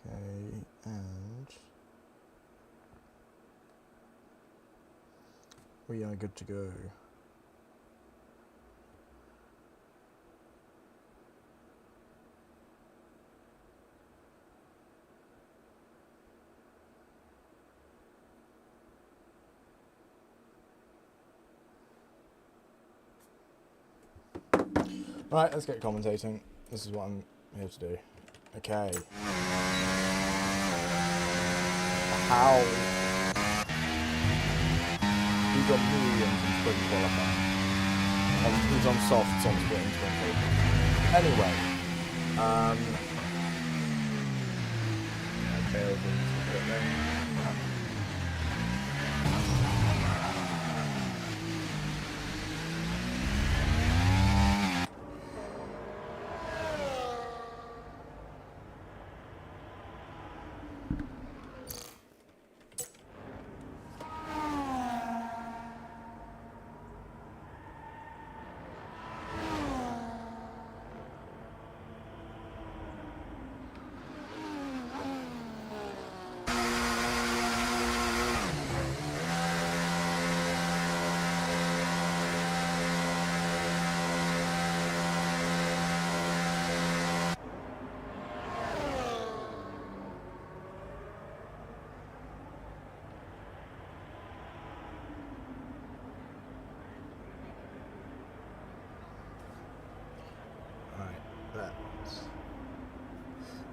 Okay, and we are good to go. Right, let's get commentating. This is what I'm here to do. Okay. How? Who's on mediums in sprint qualifying? Who's on softs on sprint and sprint qualifying? Anyway. Okay, over to put there.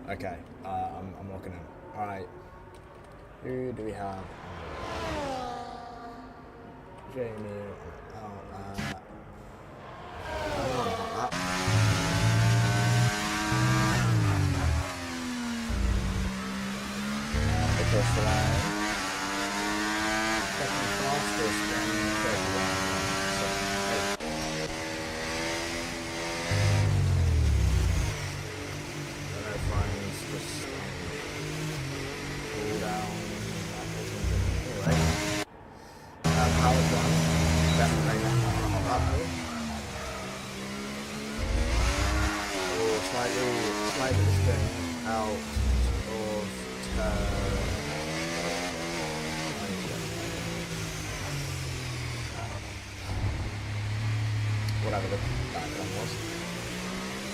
Okay, I'm locking in. Alright. Who do we have? Jamie. Across the line. Second fastest and third line. Slightly staying out of whatever the background was.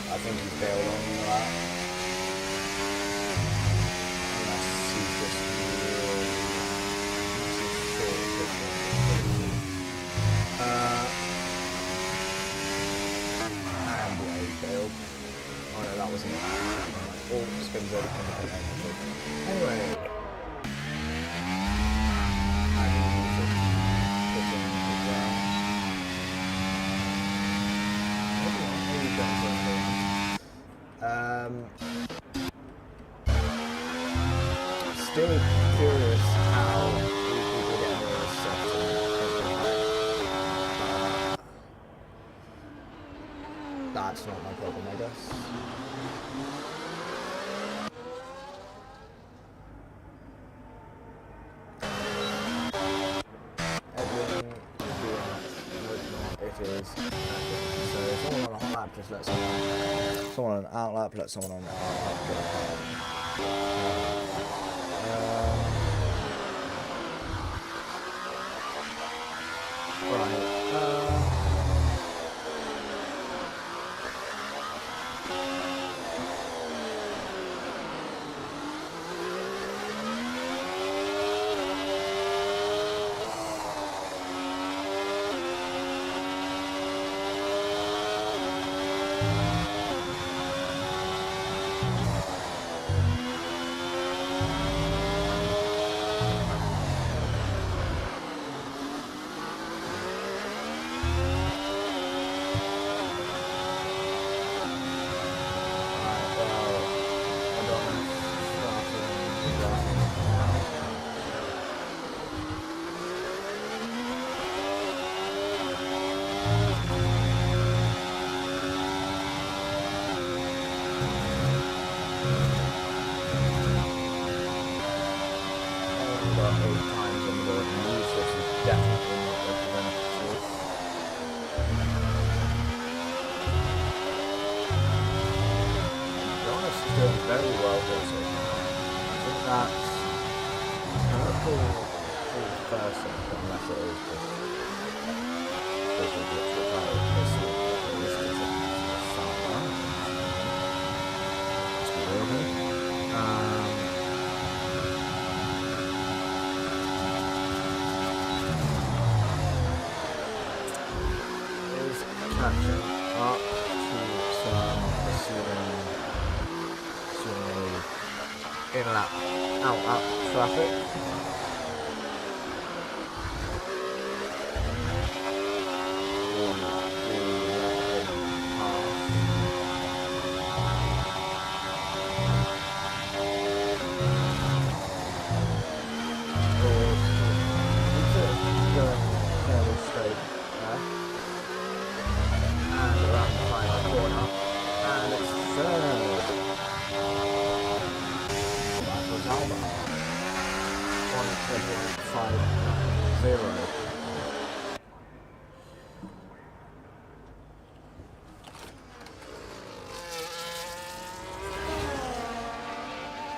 I think he's bailed on that. Unless he's just really and he bailed. Oh no, that wasn't it. All spins over. Anyway. Still curious how people get into this set. That's not my problem, I guess. It is. So if someone on a hot lap just let someone on an out lap, let someone on an out lap get a car. Very well also. That's purple first sector, unless it is just glitch, which I personally this is Let's be real here. Is catching up to some assuming in-lap, out-lap traffic.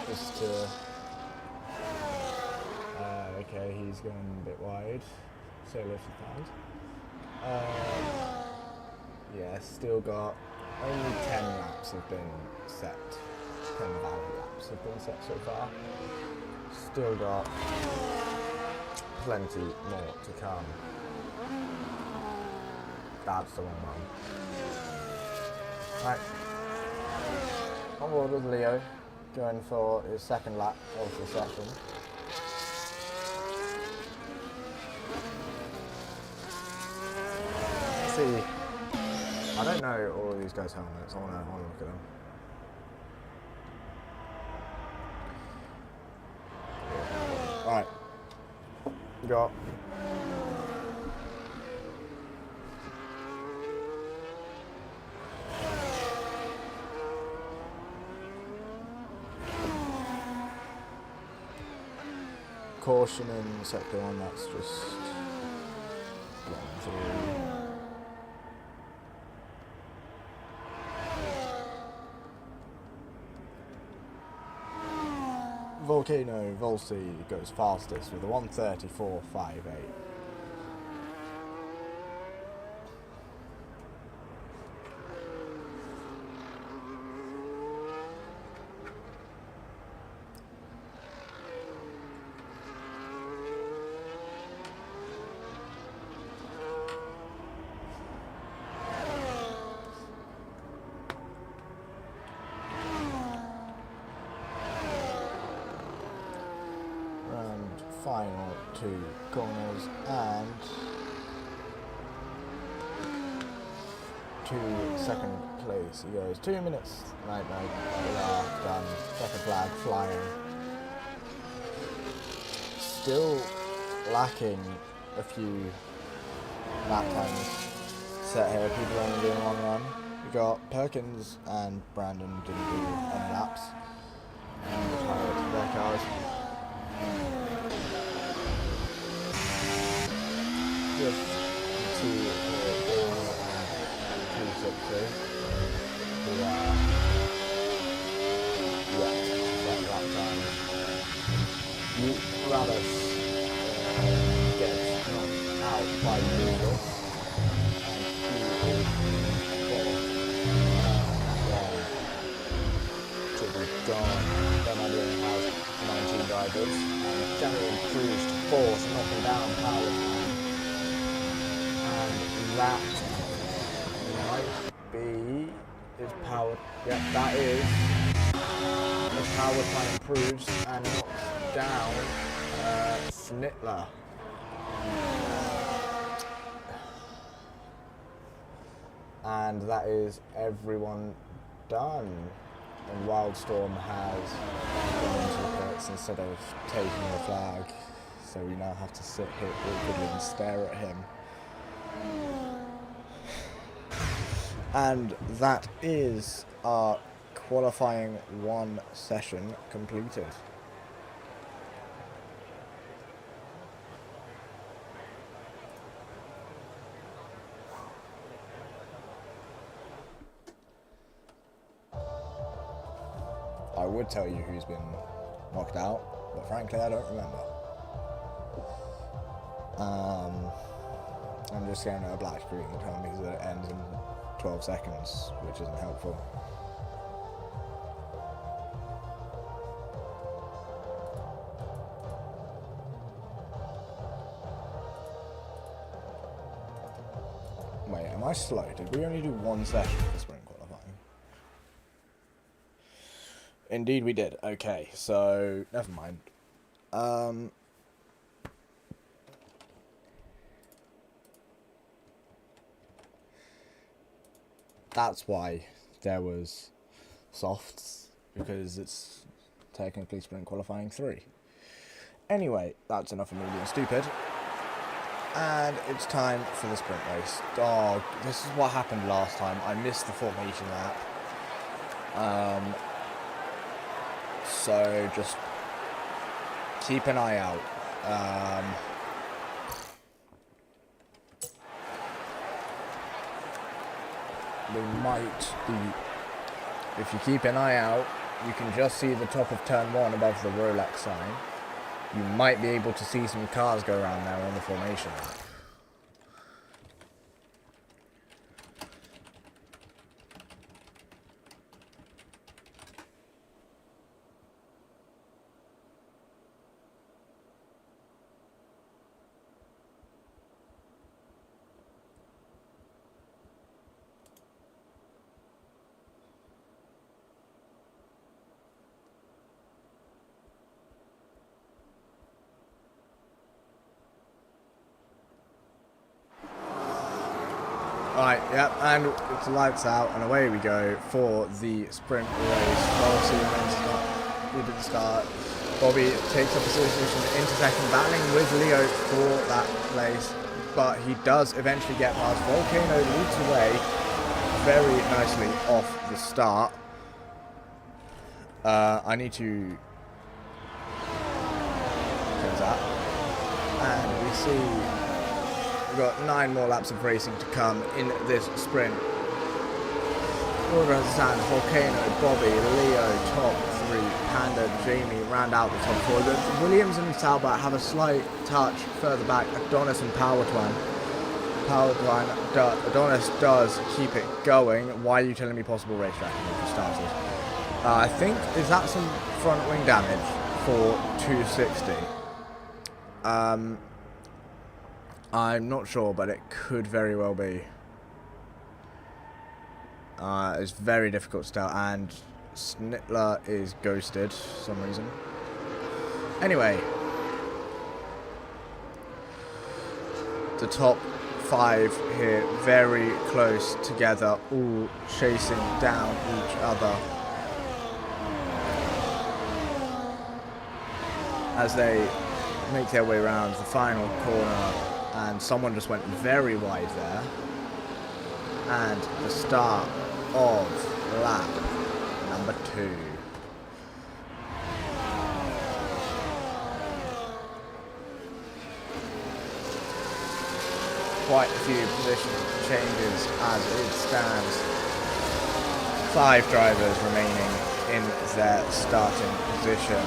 Just to okay, he's going a bit wide. So little found. Yeah, still got only 10 laps have been set. 10 valid laps have been set so far. Still got plenty more to come. That's the wrong one. Right. On board with Leo, going for his second lap of the session. Let's see. I don't know all of these guys' helmets. I want to look at them. Right. We got caution in sector 1, that's just going through. Volcano Volsi goes fastest with a 1:34.58. Final 2 corners and to second place. He goes 2 minutes. Right, we are done. Second flag flying. Still lacking a few lap times set here. People only doing one run. We got Perkins and Brandon didn't do any laps. And retired their cars. Just to 260 who are that time. You rather get knocked out by Google to be gone. Then I only have 19 drivers and generally cruised force, knocking down power. That might be his power. Yep, that is. His power plan improves and knocks down Snitler. And that is everyone done. And Wildstorm has gone into the pits instead of taking the flag. So we now have to sit here awkwardly and stare at him. And that is our qualifying 1 session completed. I would tell you who's been knocked out. but frankly I don't remember. I'm just staring at a black screen telling me that it ends in 12 seconds, which isn't helpful. Wait, am I slow? Did we only do one session for sprint qualifying? Indeed we did. Okay, so never mind. That's why there was softs, because it's technically sprint qualifying 3. Anyway, that's enough of me being stupid. And it's time for the sprint race. Oh, this is what happened last time. I missed the formation lap. So just keep an eye out. We might be, if you keep an eye out, you can just see the top of turn 1 above the Rolex sign. You might be able to see some cars go around there on the formation lap. Right, yep, and it's lights out, and away we go for the sprint race. We didn't start. Bobby takes up a position into second, battling with Leo for that place, but he does eventually get past. Volcano leads away very nicely off the start. I need to close that, and we see. We've got 9 more laps of racing to come in this sprint. Order Sands, Volcano, Bobby, Leo, top 3, Panda, Jamie round out the top 4. The Williams and Talbot have a slight touch further back. Adonis and Powertwan. Adonis does keep it going. Why are you telling me possible racetrack for starters? I think, is that some front wing damage for 260? I'm not sure, but it could very well be. It's very difficult to tell, and Snitler is ghosted for some reason. Anyway, the top 5 here, very close together, all chasing down each other as they make their way around the final corner. And someone just went very wide there. And the start of lap number 2. Quite a few position changes as it stands. 5 drivers remaining in their starting position.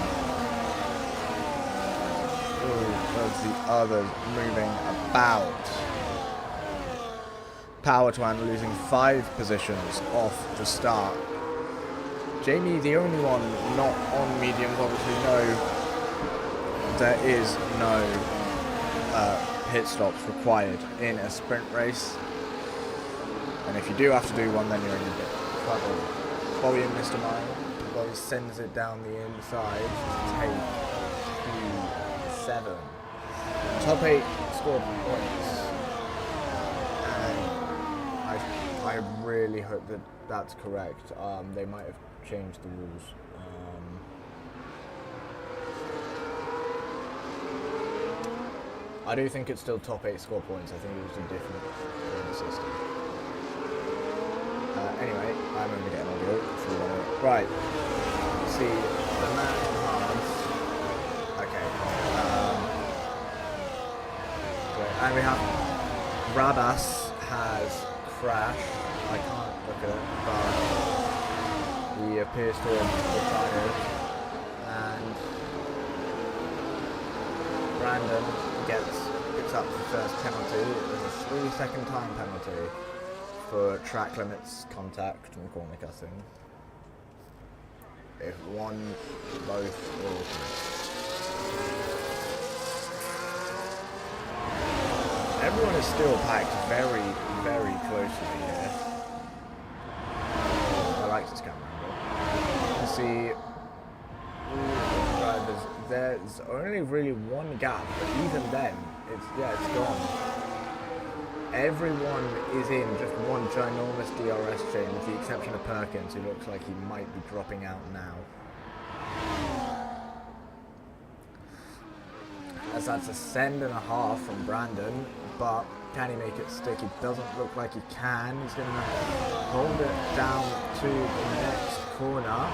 Of the others moving about. Powertwan losing 5 positions off the start. Jamie, the only one not on mediums, obviously. No, there is no pit stops required in a sprint race, and if you do have to do one, then you're in a bit of trouble. Bobby and Mr. Mine. Bobby sends it down the inside to take 7. Top 8 scored points, and I really hope that that's correct. They might have changed the rules. I do think it's still top 8 score points. I think it was a different point system. Anyway, I'm going to get an audio for you want to. Right. See, the man cards. Okay. And we have Rabas has crashed. I can't look at it, but he appears to have retired. And Brandon picks up the first penalty. There's a 3-second time penalty for track limits contact and corner cutting. If one, both, or everyone is still packed very, very closely here. I like this camera angle. You can see there's only really one gap, but even then, it's gone. Everyone is in just one ginormous DRS chain, with the exception of Perkins, who looks like he might be dropping out now. As that's a send and a half from Brandon, but can he make it stick? It doesn't look like he can. He's going to hold it down to the next corner.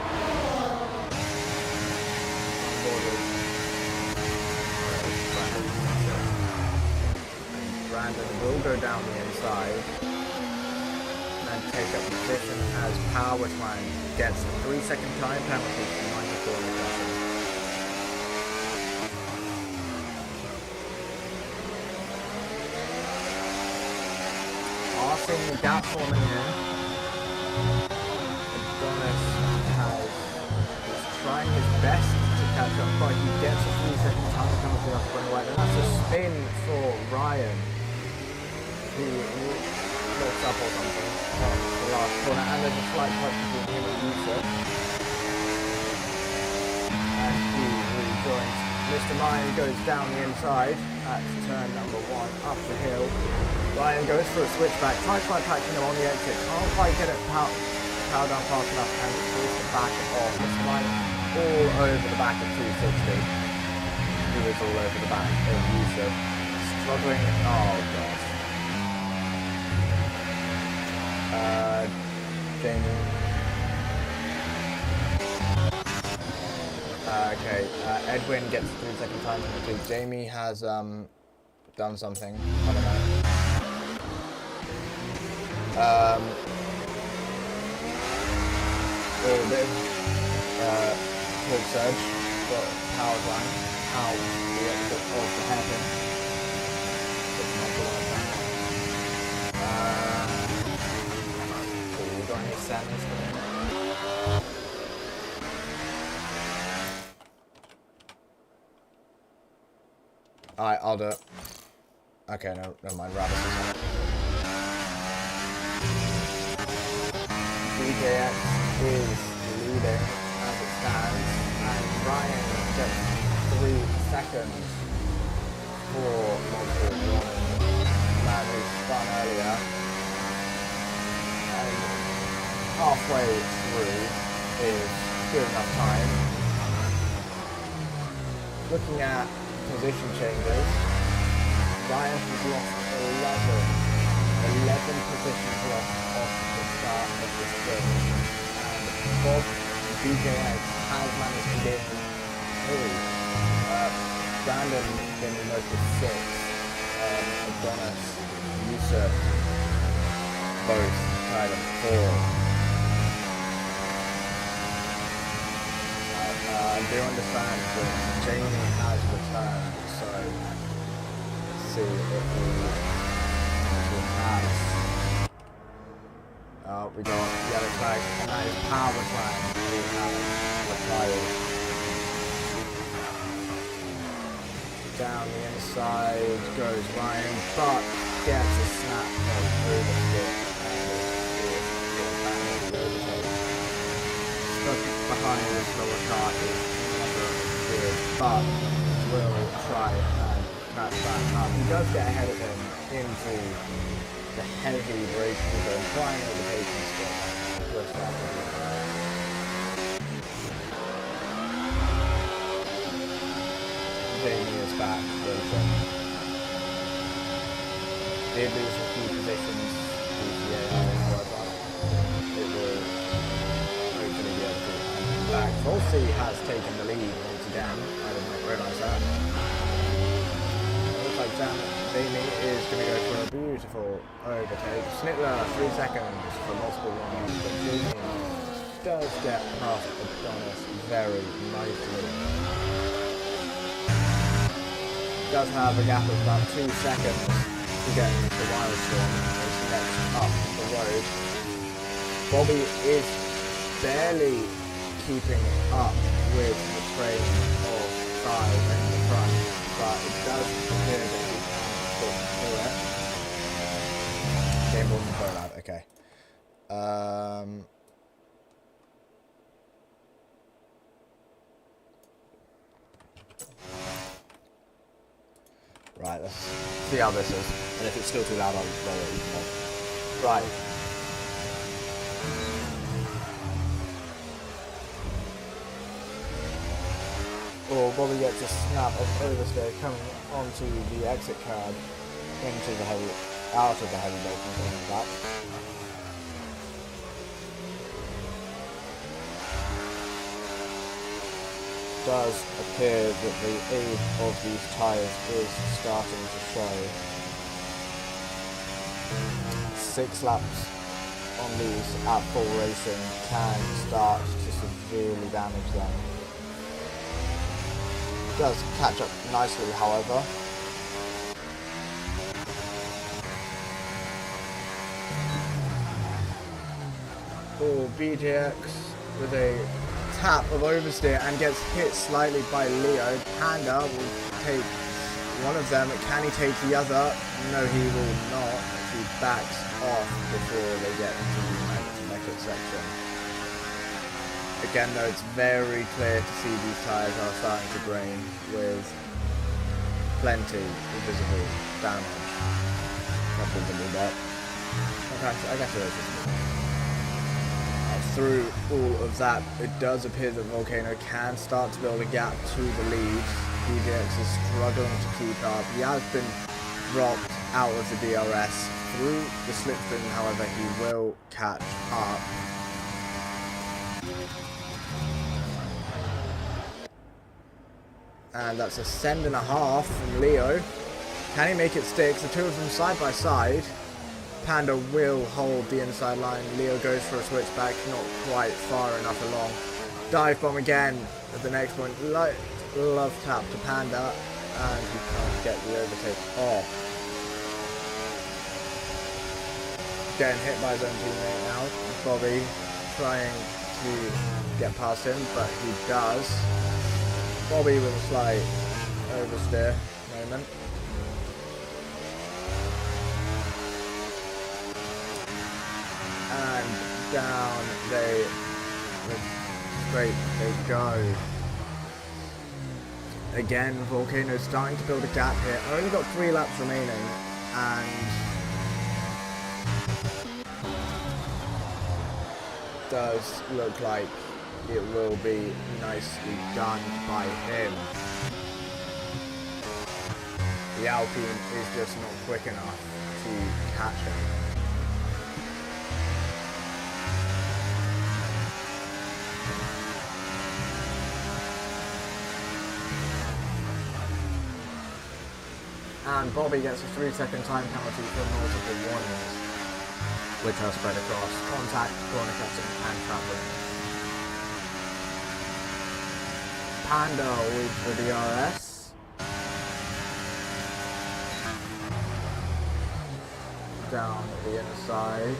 Brandon will go down the inside and take up position as Powertrain gets a 3-second time penalty for 94 seconds. Seeing the gap forming here. Adonis is trying his best to catch up, but he gets a 3-second time penalty off going away. And that's a spin for Ryan, who looks up or something on the last corner, and there's a slight touch between him and Yusuf. And he rejoins. Mr. Ryan goes down the inside at turn number 1 up the hill. Ryan goes for a switchback, tries to catching him on the exit, can't quite get it power down fast enough, and pulls the back off. Mr. Ryan all over the back of 260. He was all over the back of Yusuf. Struggling, oh gosh. Jamie. Okay, Edwin gets a 3-second time penalty. Jamie has done something. I don't know. A little bit full surge, but Powertrain out the exit of the hairpin. It's not the one we got any Sanders coming in? Alright, I'll do it. Okay, no, never mind, Rabbit is on it. DJX is leading as it stands, and Ryan gets 3 seconds for multiple warning. Man who spun earlier, and halfway through is good enough time. Looking at position changes, Ryan has lost 11 positions lost off the start of the sprint, and Bob DJX has managed to gain 3. Brandon gaining most of 6, Adonis, Yusuf, both tied at 4. I do understand that Jamie has returned, so let's see if he has. We got yellow flag, and that is Powertrain who has retired. Down the inside goes Ryan, but gets a snap of oversteer and is overtaken. Stuck behind the slower car is never good, but will try and catch back up. He does get ahead of him into the heavy braking zone, trying overtaking spot. Jamie is back, racing. Did lose a few positions to the AI, it will hopefully be able to come back. Volsey has taken the lead once again. I did not realise that. It looks like Jamie is going to go for a beautiful overtake. Snitler 3 seconds for multiple ones, but Jamie does get past Adonis very nicely. does have a gap of about 2 seconds to get into Wildstorm as next up the road. Bobby is barely keeping up with the train of 5 in the front, but it does appear that he can push through it. Game wasn't so loud, okay. Right, let's see how this is. And if it's still too loud, I'll lower it even more. Right. Oh, Bobby gets a snap of overstay coming onto the exit curb into the heavy, out of the heavy braking coming back. Does appear that the age of these tyres is starting to show. 6 laps on these at full racing can start to severely damage them. Does catch up nicely, however. Oh, BJX with a tap of oversteer and gets hit slightly by Leo. Panda will take one of them. Can he take the other? No, he will not. He backs off before they get into the naked section. Again, though, it's very clear to see these tyres are starting to drain with plenty of visible damage. Not visible, but I guess it is visible. Through all of that, it does appear that Volcano can start to build a gap to the lead. DJX is struggling to keep up. He has been dropped out of the DRS through the slipstream, however, he will catch up. And that's a send and a half from Leo. Can he make it stick? The two of them side by side. Panda will hold the inside line. Leo goes for a switchback, not quite far enough along. Dive bomb again at the next point. Light love tap to Panda, and he can't get the overtake off. Getting hit by his own teammate now. Bobby trying to get past him, but he does. Bobby with a slight oversteer moment. And down straight they go. Again, Volcano's starting to build a gap here. Only got 3 laps remaining, and does look like it will be nicely done by him. The Alpine is just not quick enough to catch him. And Bobby gets a 3-second time penalty for multiple warnings, which are spread across contact, corner cutting, and travelling. Panda with the DRS. Down the inside.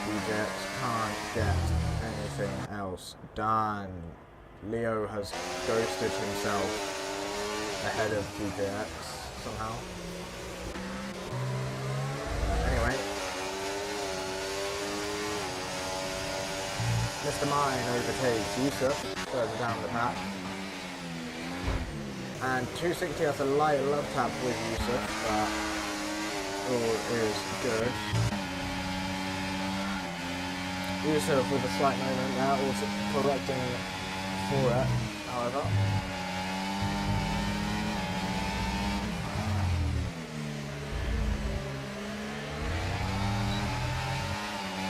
DJX can't get anything else done. Leo has ghosted himself ahead of DJX somehow. Anyway. Mr. Mine overtakes Yusuf further down the pack. And 260 has a light love tap with Yusuf, but all is good. Yusuf with a slight moment there, also correcting for it, however.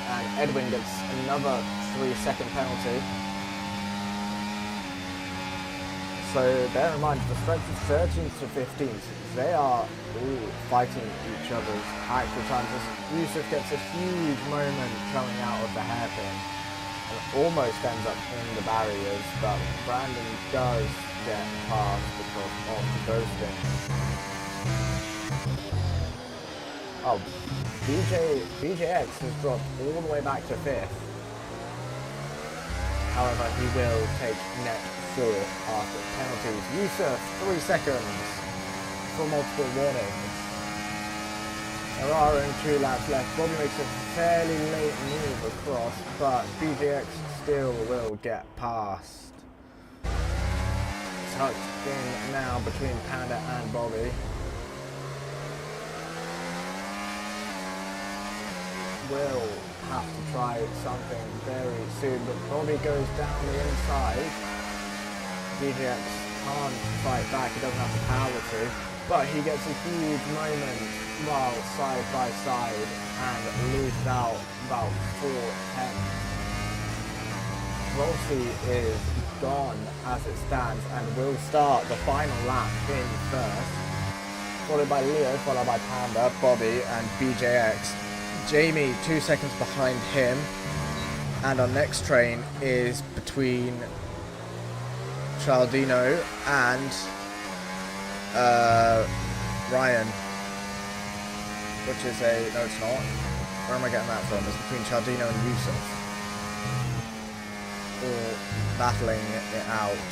And Edwin gets another 3-second penalty. So bear in mind, the stretch of 13th to 15th, they are all fighting each other's actual times. Yusuf gets a huge moment coming out of the hairpin and almost ends up in the barriers, but Brandon does get past because of the ghosting. Oh, BJX has dropped all the way back to 5th. However, he will take net 4 after penalties. Yusuf, 3 seconds for multiple warnings. There are only 2 laps left. Bobby makes a fairly late move across, but BJX still will get past. Tucked in now between Panda and Bobby. Will have to try something very soon, but Bobby goes down the inside. BJX can't fight back, he doesn't have the power to, but he gets a huge moment while side by side and loses out about 4 tenths. Rossi is gone as it stands and will start the final lap in first, followed by Leo, followed by Panda, Bobby and BJX. Jamie 2 seconds behind him, and our next train is between Cialdino and Ryan, which is a, no it's not, where am I getting that from? It's between Cialdino and Yusuf, all battling it out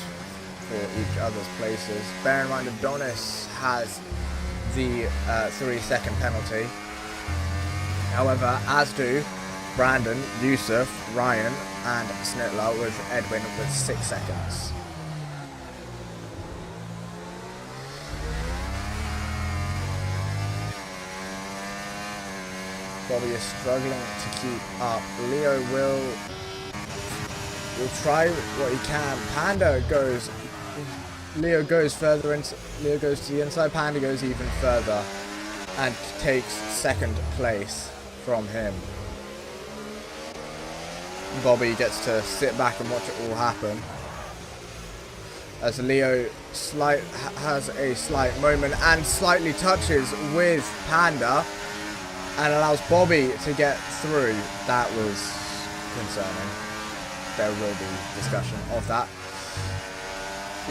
for each other's places. Bear in mind Adonis has the 3-second penalty. However, as do Brandon, Yusuf, Ryan and Snitler, with Edwin with 6 seconds. Bobby is struggling to keep up. Leo will try what he can. Panda goes, Leo goes further into, Leo goes to the inside, Panda goes even further and takes 2nd place from him. Bobby gets to sit back and watch it all happen as Leo has a slight moment and slightly touches with Panda and allows Bobby to get through. That was concerning. There will be discussion of that.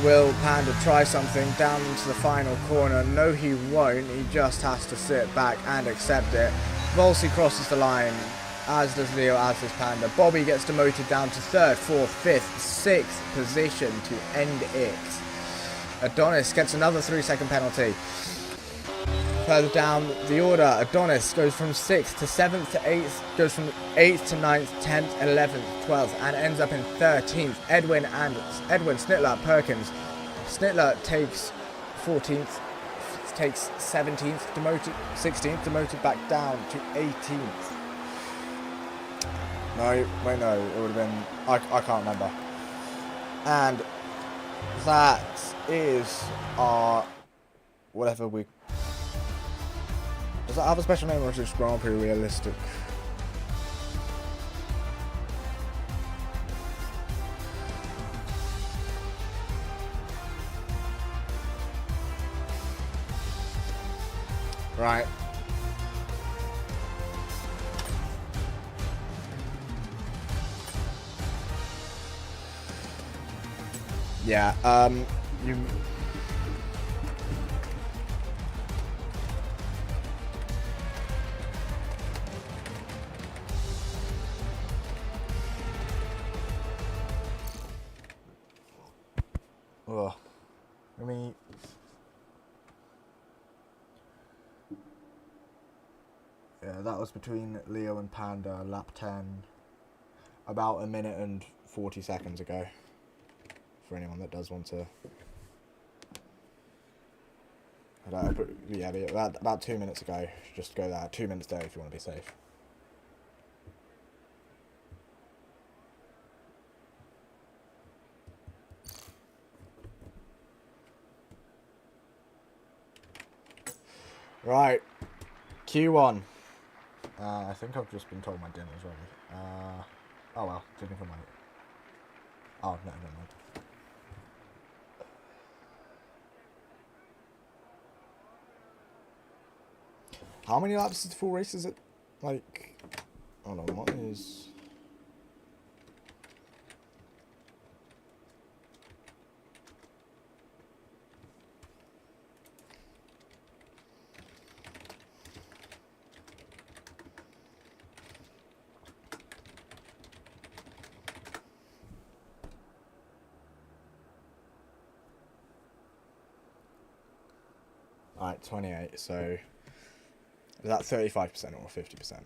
Will Panda try something down into the final corner? No, he won't. He just has to sit back and accept it. Volsi crosses the line, as does Leo, as does Panda. Bobby gets demoted down to 3rd, 4th, 5th, 6th position to end it. Adonis gets another 3-second penalty. Further down the order, Adonis goes from 6th to 7th to 8th, goes from 8th to 9th, 10th, 11th, 12th, and ends up in 13th. Edwin, Snitler, Perkins. Snitler takes 14th, takes 17th, demoted 16th, demoted back down to 18th. No, wait, no, it would have been, I can't remember. And that is our, whatever we, does that have a special name or is it just Grand Prix Realistic? Right. Yeah, you... Ugh. I mean... Yeah, that was between Leo and Panda, lap 10, about 1 minute and 40 seconds ago. For anyone that does want to... yeah, about 2 minutes ago. Just go there. 2 minutes there if you want to be safe. Right. Q1. I think I've just been told my dinner's ready. Oh well, didn't come out. Oh, no, never mind. How many laps is the full race? Is it like... Hold on, what is... Right, 28. So is that 35% or 50%?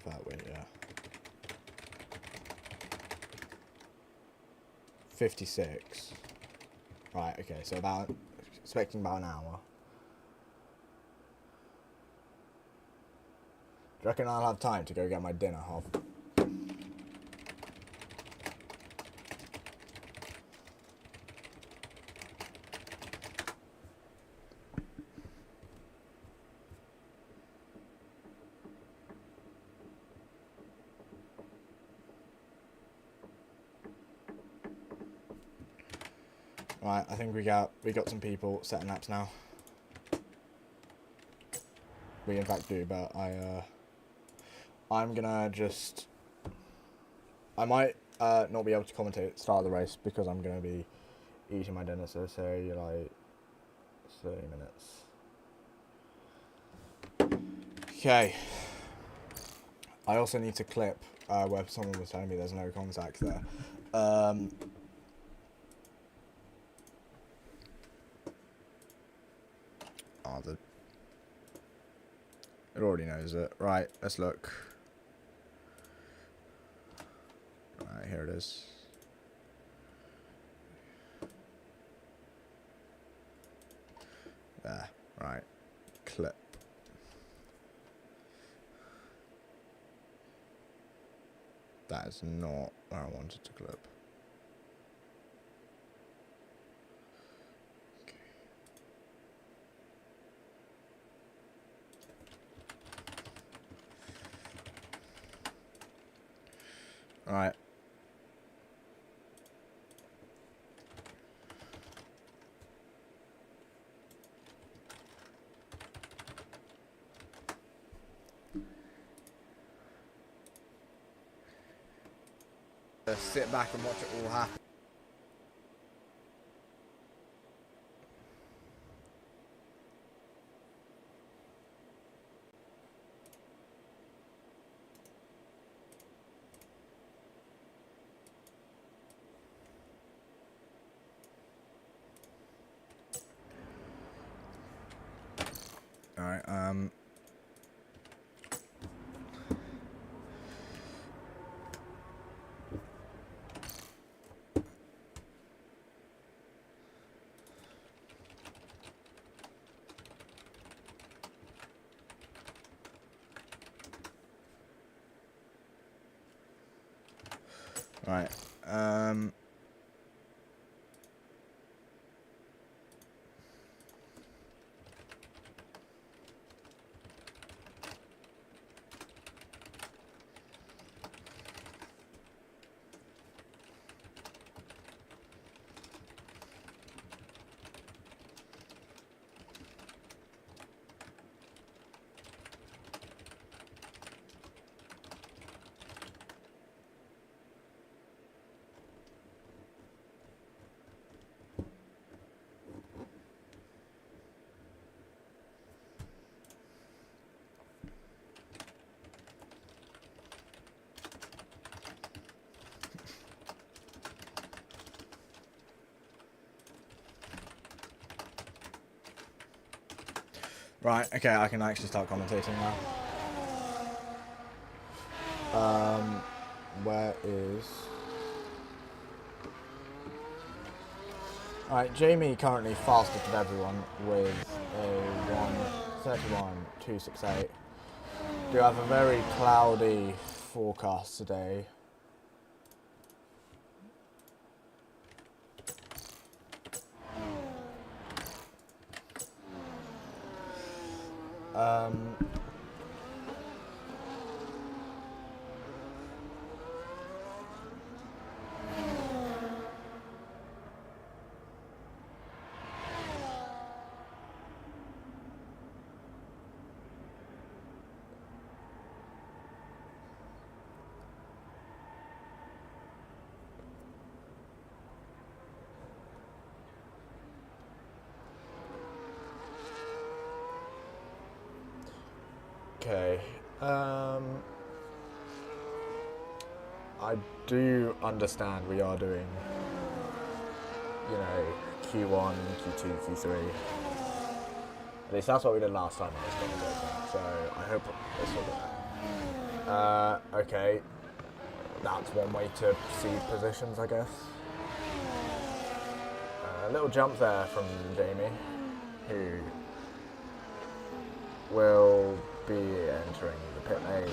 That way, yeah. 56. Right, okay, so expecting about an hour. Do you reckon I'll have time to go get my dinner? Right, I think we got some people setting laps now. We in fact do, but I'm gonna just... I might not be able to commentate at the start of the race because I'm gonna be eating my dinner, so say like 30 minutes. Okay. I also need to clip where someone was telling me there's no contact there. It already knows it. Right, let's look. Right, here it is. There, right. Clip. That is not where I wanted to clip. Alright. Sit back and watch it all happen. Alright, Right. Right, okay, I can actually start commentating now. Where is... Alright, Jamie currently fastest of everyone with a 1:31.268. Do have a very cloudy forecast today. Okay. I do understand we are doing, you know, Q1, Q2, Q3. At least that's what we did last time I was commentating, so I hope this will do. Okay, that's one way to see positions, I guess. A little jump there from Jamie, who will be entering the pit lane.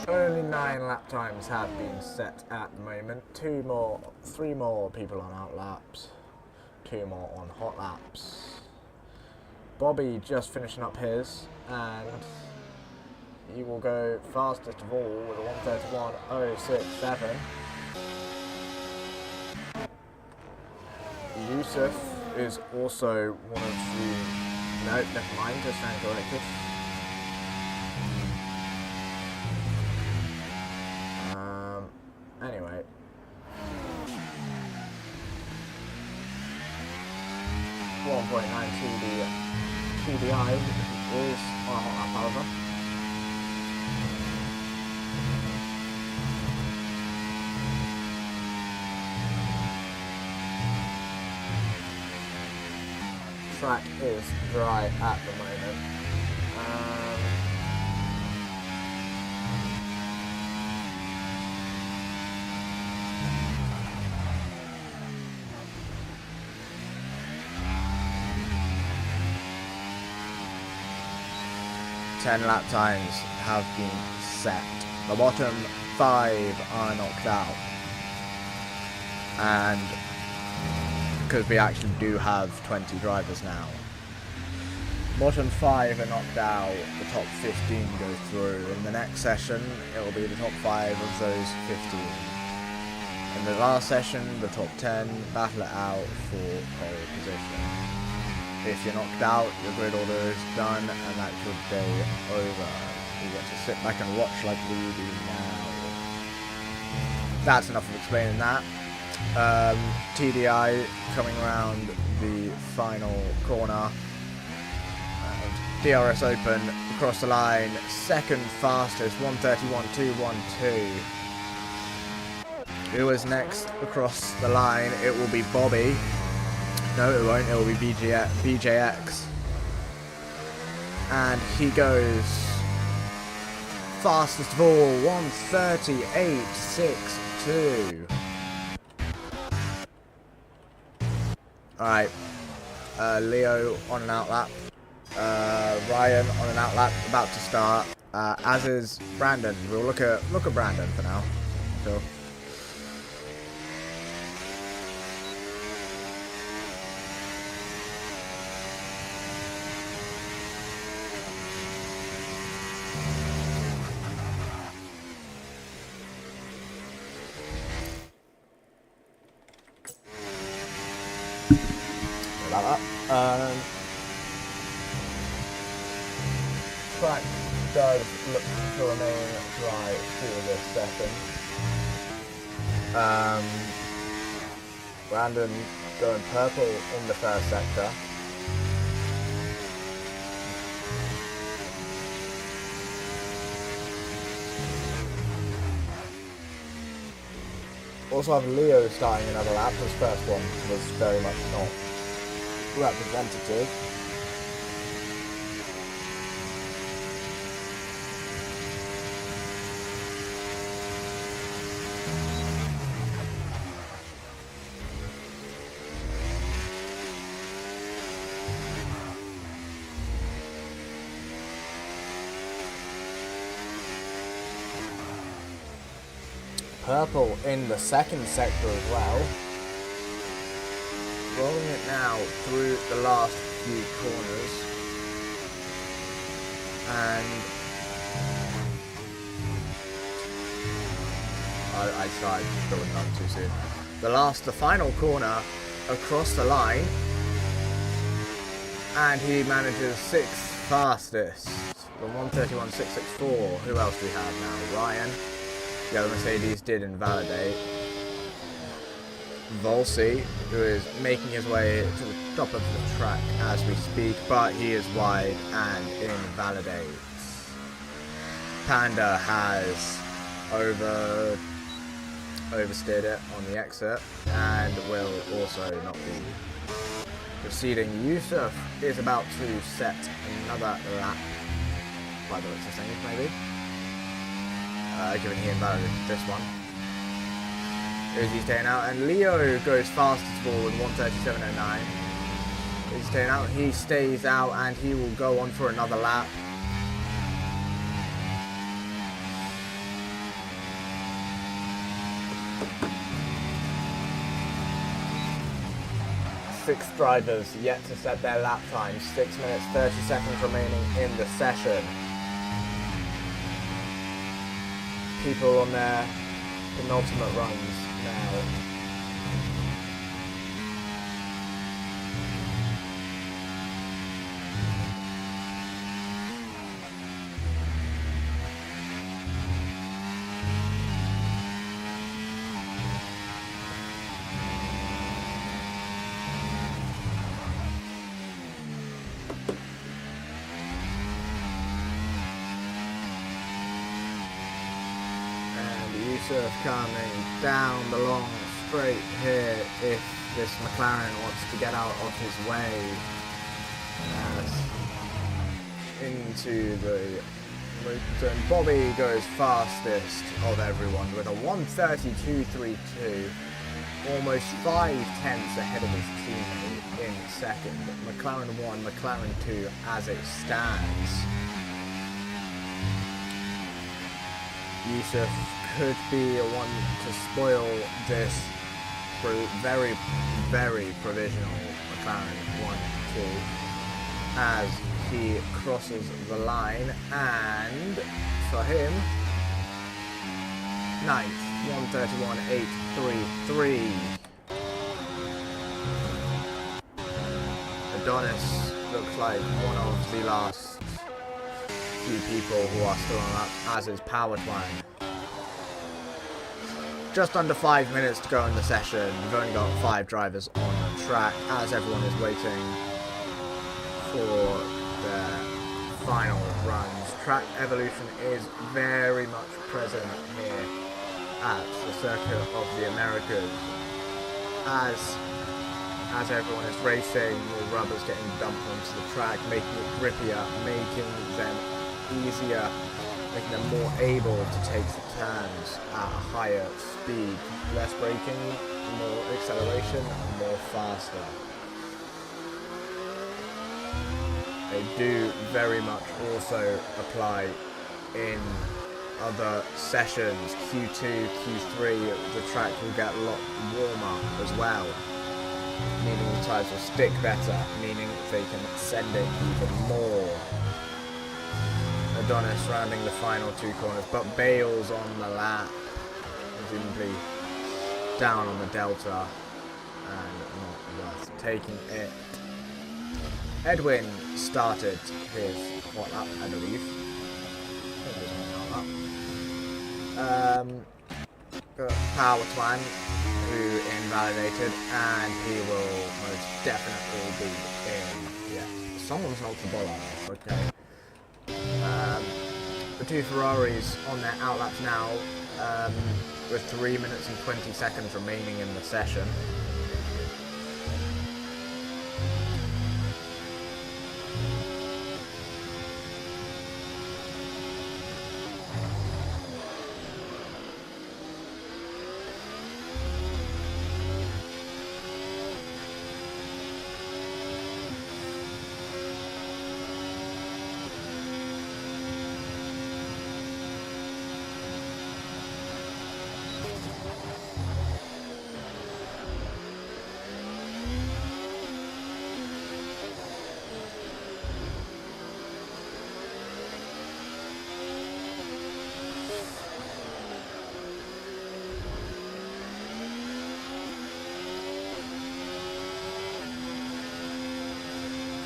Only 9 lap times have been set at the moment. 3 more people on out laps, 2 more on hot laps. Bobby just finishing up his, and he will go fastest of all with a 1:31.067. Yusuf is also one of the... No, never mind, just stand corrected. Anyway. TDI is on a hot lap, however. Track is dry at the moment. 10 lap times have been set. The bottom 5 are knocked out. And because we actually do have 20 drivers now. Bottom 5 are knocked out, the top 15 go through. In the next session, it will be the top 5 of those 15. In the last session, the top 10 battle it out for pole position. If you're knocked out, your grid order is done, and that's your day over. You get to sit back and watch like we do now. That's enough of explaining that. TDI coming around the final corner. And DRS open across the line. Second fastest, 1:31.212. Who is next across the line? It will be Bobby. No, it won't. It will be BJX. And he goes fastest of all, 1:38.62. Alright. Leo on an outlap. Ryan on an outlap, about to start. As is Brandon. We'll look at Brandon for now. Cool. Track does look to remain dry for this session. Brandon going purple in the first sector. Also have Leo starting another lap. His first one was very much not representative. Purple in the second sector as well. Rolling it now through the last few corners. And I tried going up too soon. The final corner across the line. And he manages 6th fastest. The 1:31.664. Who else do we have now? Ryan. The other Mercedes did invalidate. Volsi, who is making his way to the top of the track as we speak, but he is wide and invalidates. Panda has oversteered it on the exit and will also not be proceeding. Yusuf is about to set another lap by the looks of things, maybe. Given he invalidated this one. Uzi staying out, and Leo goes fastest of all with 1:37.09. Uzi staying out, he stays out, and he will go on for another lap. Six drivers yet to set their lap times. 6 minutes 30 seconds remaining in the session. People on their penultimate runs now. Yusuf coming down the long straight here if this McLaren wants to get out of his way. Into the turn. Bobby goes fastest of everyone with a 1:32.32, almost 5/10 ahead of his teammate in second. McLaren 1, McLaren 2 as it stands. Yusuf could be a one to spoil this very, very provisional McLaren 1-2 as he crosses the line, and for him, ninth, 1:31.833. Adonis looks like one of the last few people who are still on that, as is Power Twang. Just under 5 minutes to go in the session. We've only got 5 drivers on the track as everyone is waiting for their final runs. Track evolution is very much present here at the Circuit of the Americas. As everyone is racing, more rubber's getting dumped onto the track, making it grippier, making them easier, making them more able to take the turns at a higher speed. Less braking, more acceleration, more faster. They do very much also apply in other sessions. Q2, Q3, the track will get a lot warmer as well, meaning the tyres will stick better, meaning they can send it even more. Adonis rounding the final 2 corners, but bails on the lap, presumably down on the delta and not worth taking it. Edwin started his lap, I believe. Power Twang, who invalidated, and he will most definitely be in. Yeah, someone's knocked the ball off. Okay. The 2 Ferraris on their outlaps now, with 3 minutes and 20 seconds remaining in the session.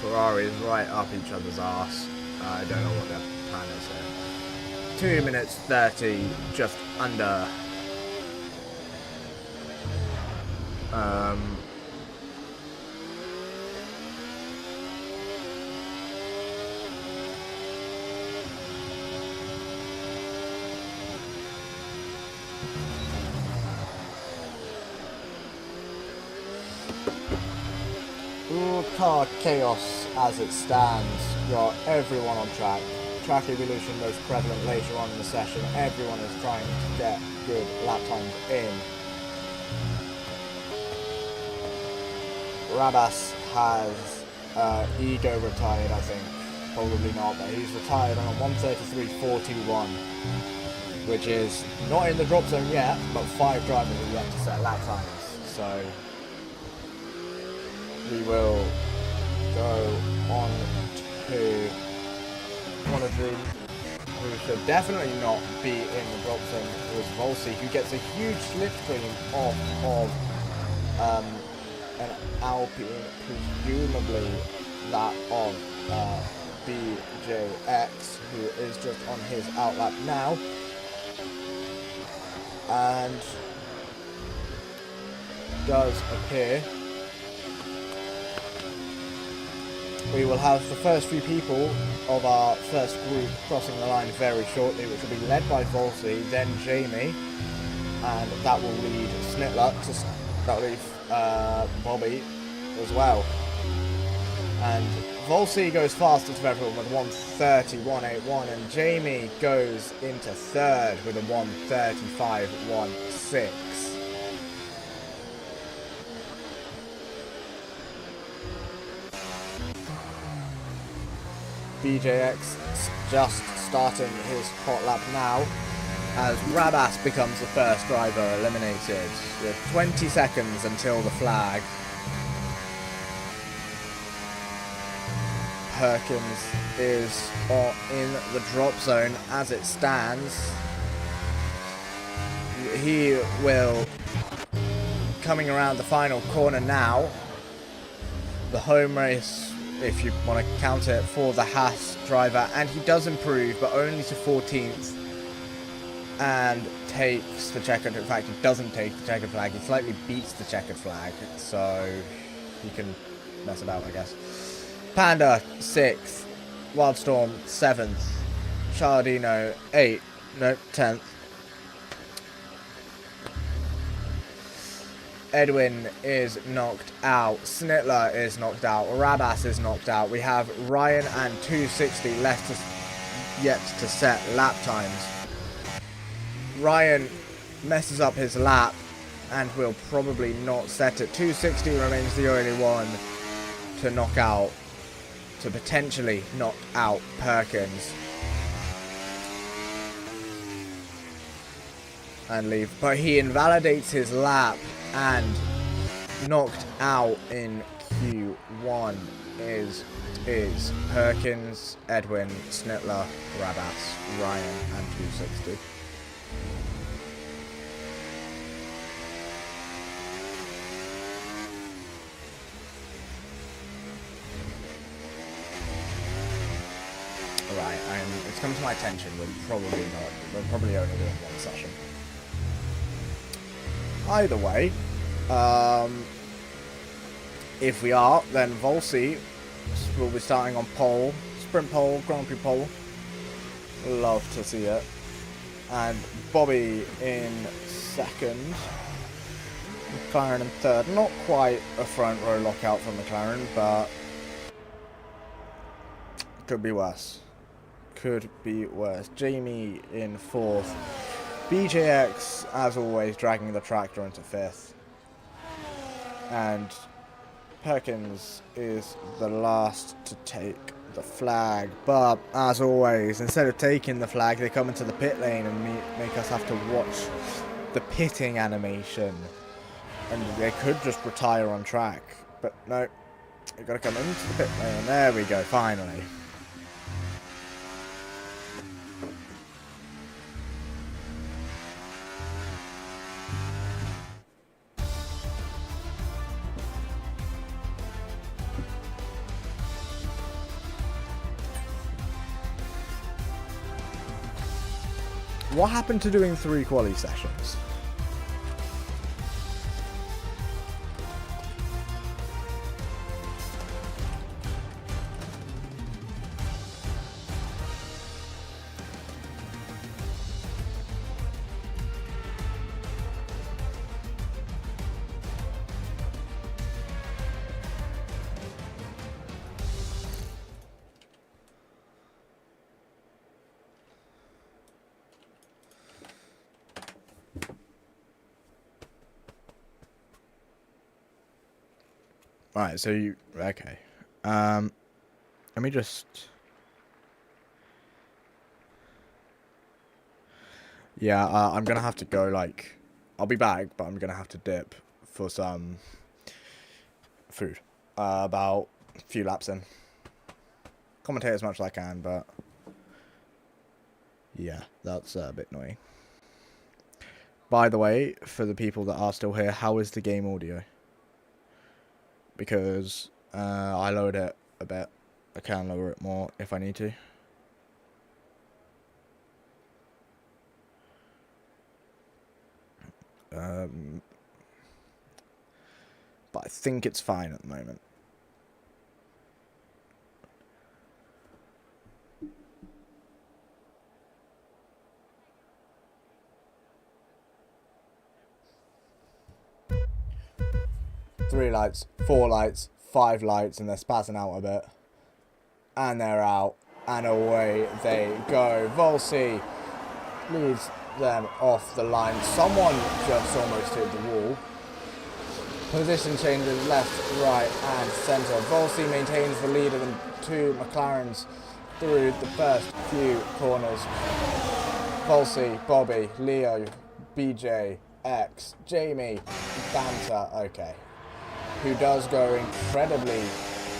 Ferraris right up each other's arse. I don't know what their plan is here. 2 minutes 30, just under. Car chaos as it stands. Got everyone on track. Track evolution most prevalent later on in the session. Everyone is trying to get good lap times in. Rabas has Ego retired, I think. Probably not, but he's retired on a 1:33.41, which is not in the drop zone yet, but 5 drivers are yet to set lap times. So we will go on to one of the who should definitely not be in the drop zone, was Volsi, who gets a huge slipstream off of an Alpine, presumably that of BJX, who is just on his outlap now, and does appear we will have the first few people of our first group crossing the line very shortly, which will be led by Volsi, then Jamie, and that will lead Snitler to that will leave Bobby as well. And Volsi goes fastest of everyone with 1:30.181, and Jamie goes into third with a 1:35.16. BJX just starting his hot lap now, as Rabas becomes the first driver eliminated with 20 seconds until the flag. Perkins is in the drop zone as it stands. He will, coming around the final corner now, the home race, if you want to count it, for the Haas driver, and he does improve, but only to 14th, and takes the checkered. In fact, he doesn't take the checkered flag. He slightly beats the checkered flag, so he can mess about, I guess. Panda 6th, Wildstorm 7th, Chardino 10th. Edwin is knocked out. Snitler is knocked out. Rabas is knocked out. We have Ryan and 260 left yet to set lap times. Ryan messes up his lap and will probably not set it. 260 remains the only one to knock out, to potentially knock out Perkins and leave. But he invalidates his lap, and knocked out in Q1 is Perkins, Edwin, Snitler, Rabas, Ryan, and 260. Right, it's come to my attention we're probably only doing one session. Either way, if we are, then Volsi will be starting on pole, sprint pole, Grand Prix pole. Love to see it. And Bobby in second, McLaren in third. Not quite a front row lockout for McLaren, but could be worse. Could be worse. Jamie in fourth. BJX, as always, dragging the tractor into fifth. And Perkins is the last to take the flag. But, as always, instead of taking the flag, they come into the pit lane and make us have to watch the pitting animation. And they could just retire on track. But no, you've got to come into the pit lane. There we go, finally. What happened to doing 3 quali sessions? Right, so you... Okay. Let me just... Yeah, I'm gonna have to go, like... I'll be back, but I'm gonna have to dip for some food. About a few laps in. Commentate as much as I can, but... Yeah, that's a bit annoying. By the way, for the people that are still here, how is the game audio? Because I lowered it a bit. I can lower it more if I need to. But I think it's fine at the moment. Three lights, 4 lights, 5 lights, and they're spazzing out a bit. And they're out, and away they go. Volsi leads them off the line. Someone just almost hit the wall. Position changes left, right, and centre. Volsi maintains the lead of the 2 McLarens through the first few corners. Volsi, Bobby, Leo, BJ, X, Jamie, Banter, okay. Who does go incredibly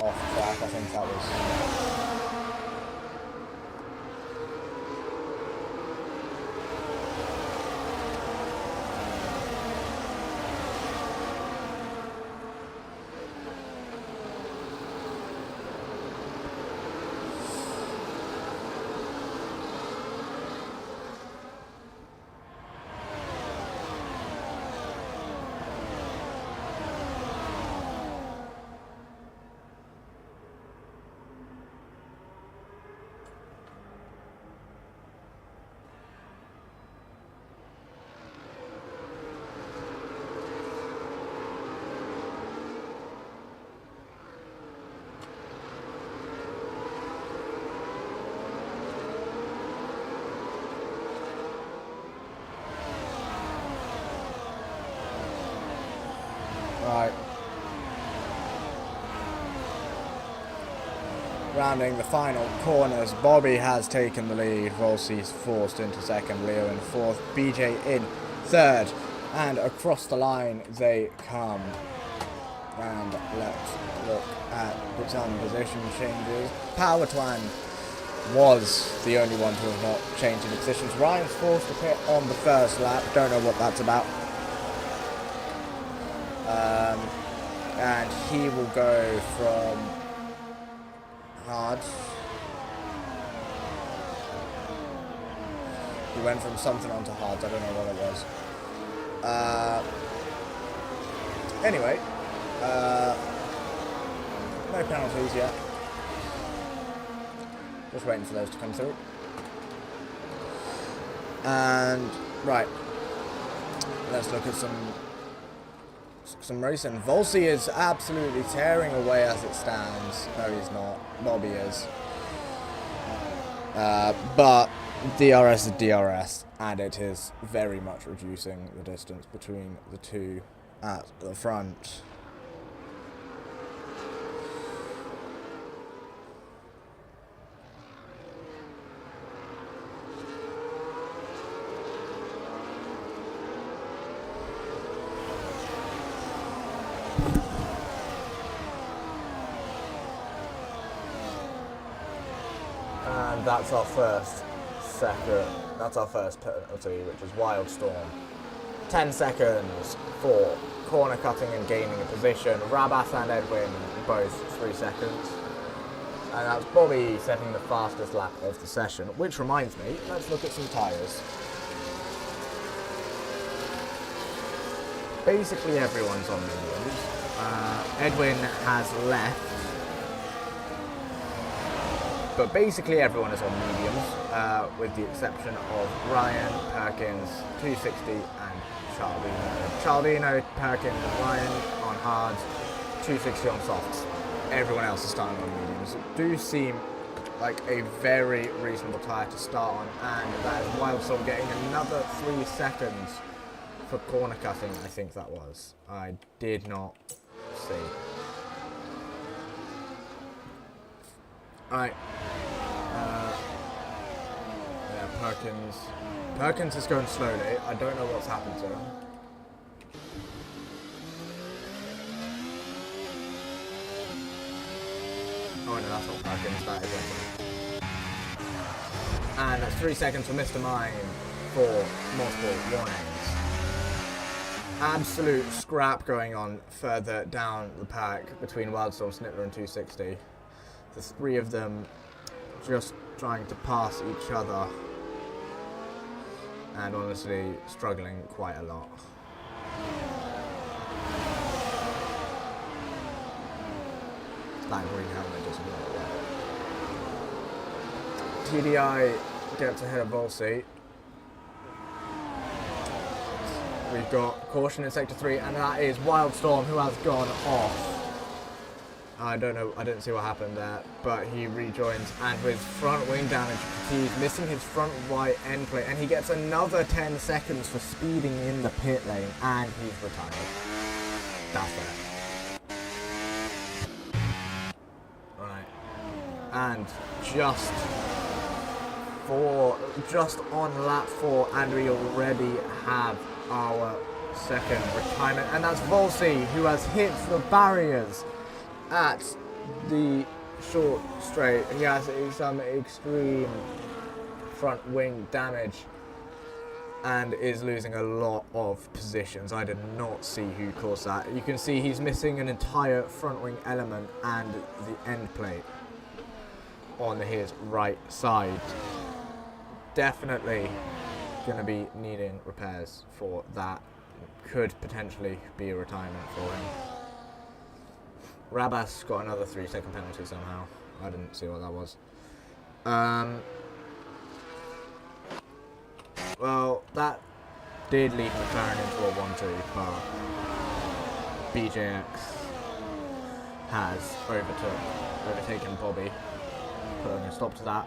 off track, I think that was. Right. Rounding the final corners, Bobby has taken the lead. Volsi's forced into second, Leo in fourth, BJ in third, and across the line they come. And let's look at some position changes. Power Twang was the only one to have not changed any positions. Ryan's forced to pit on the first lap. Don't know what that's about. And he will go from hard. He went from something onto hard. I don't know what it was. Anyway, no penalties yet. Just waiting for those to come through. And right, let's look at some racing. Volsi is absolutely tearing away as it stands. No, he's not. Bobby is. But DRS is DRS, and it is very much reducing the distance between the two at the front. And that's our first penalty, which is Wildstorm. 10 seconds for corner cutting and gaining a position. Rabath and Edwin both 3 seconds. And that's Bobby setting the fastest lap of the session, which reminds me, let's look at some tyres. Basically everyone's on mediums. Edwin has left. But basically everyone is on mediums, with the exception of Ryan, Perkins, 260 and Chaldino. Chaldino, Perkins and Ryan on hards, 260 on softs. Everyone else is starting on mediums. It do seem like a very reasonable tyre to start on, and that is Wildstorm getting another 3 seconds for corner cutting, I think that was. I did not see. Right. Yeah, Perkins is going slowly. I don't know what's happened to him. Oh no, that's not Perkins, that is Perkins. And that's 3 seconds for Mr. Mime for multiple warnings. Absolute scrap going on further down the pack between Wildstorm, Snittler and 260. The three of them just trying to pass each other and honestly struggling quite a lot. That green helmet doesn't work well. TDI gets ahead of Volsey. We've got caution in sector 3, and that is Wildstorm, who has gone off. I don't know, I didn't see what happened there, but he rejoins, and with front wing damage, he's missing his front right end plate, and he gets another 10 seconds for speeding in the pit lane, and he's retired. That's it. Right. And just on lap 4, and we already have our second retirement, and that's Volsey, who has hit the barriers at the short straight. He has some extreme front wing damage and is losing a lot of positions. I did not see who caused that. You can see he's missing an entire front wing element and the end plate on his right side. Definitely going to be needing repairs for that. Could potentially be a retirement for him. Rabas got another 3-second penalty somehow. I didn't see what that was. Well, that did lead McLaren into a 1-2, but BJX has overtaken Bobby, putting a stop to that.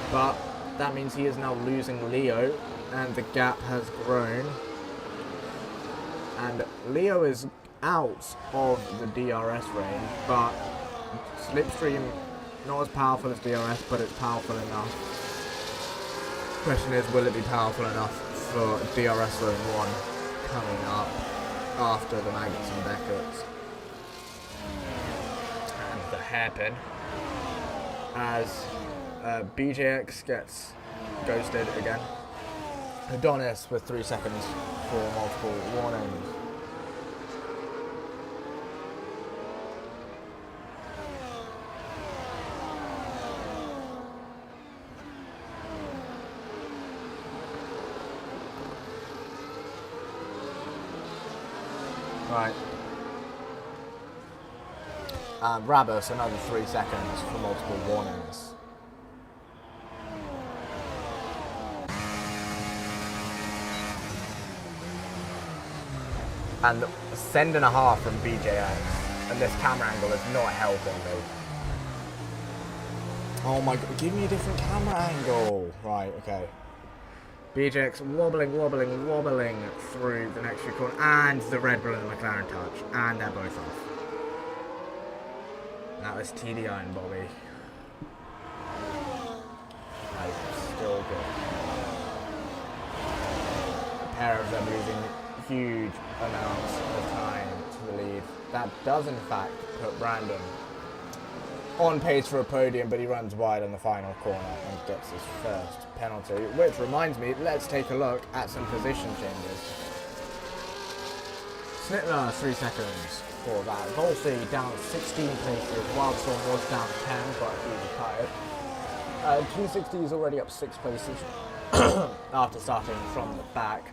But that means he is now losing Leo, and the gap has grown. And Leo is out of the DRS range, but Slipstream, not as powerful as DRS, but it's powerful enough. Question is, will it be powerful enough for DRS Zone 1 coming up after the Maggots and Beckett's? And the hairpin, as BJX gets ghosted again. Adonis with 3 seconds for multiple warnings. Right. And Rabus, another 3 seconds for multiple warnings. And a send and a half from BJX. And this camera angle is not helping me. Oh my god, give me a different camera angle. Right, okay. BJX wobbling through the next few corners, and the Red Bull and the McLaren touch, and they're both off. That was TDI and Bobby. That is still good. A pair of them losing huge amounts of time to the lead. That does in fact put Brandon on pace for a podium, but he runs wide on the final corner and gets his first penalty, which reminds me, let's take a look at some position changes. Snittler, 3 seconds for that. Volsey down 16 places, Wildstorm was down 10, but he retired. 260 is already up 6 places after starting from the back.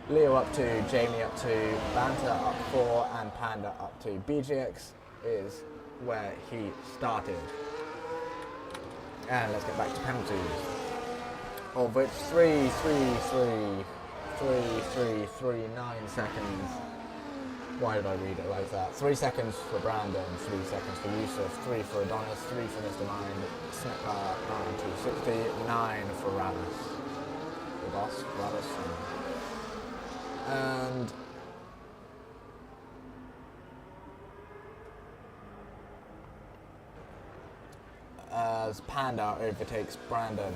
Leo up 2, Jamie up 2, Banter up 4, and Panda up 2. BGX is where he started. And let's get back to penalties. Of which 3, 9 seconds. Why did I read it like that? 3 seconds for Brandon, 3 seconds for Yusuf, 3 for Adonis, 3 for Mr. Mind, Snipper, 260, 9 for Ravis. The boss, Ravis. And as Panda overtakes Brandon,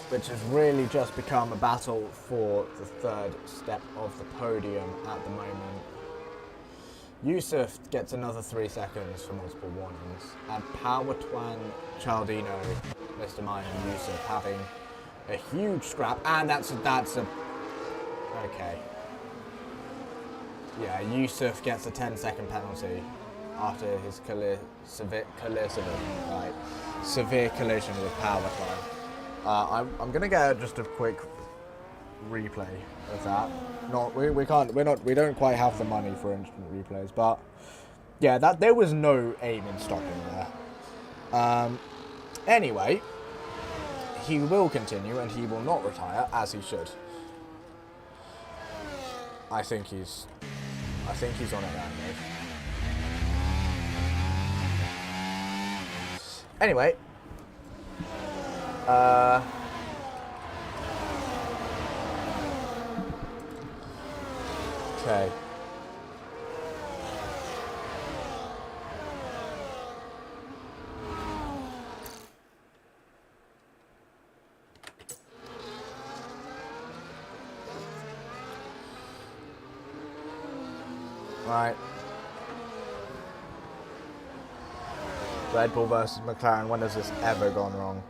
which has really just become a battle for the third step of the podium at the moment. Yusuf gets another 3 seconds for multiple warnings, and Power Twang, Cialdino, Mr. Mine and Yusuf having a huge scrap, and that's a okay. Yeah, Yusuf gets a 10-second penalty after his severe collision with Power Twang. I'm gonna get just a quick replay of that. We don't quite have the money for instant replays, but yeah, that there was no aim in stopping there. Anyway, he will continue and he will not retire, as he should. I think he's on it now, mate. Anyway, okay. Right. Red Bull versus McLaren. When has this ever gone wrong?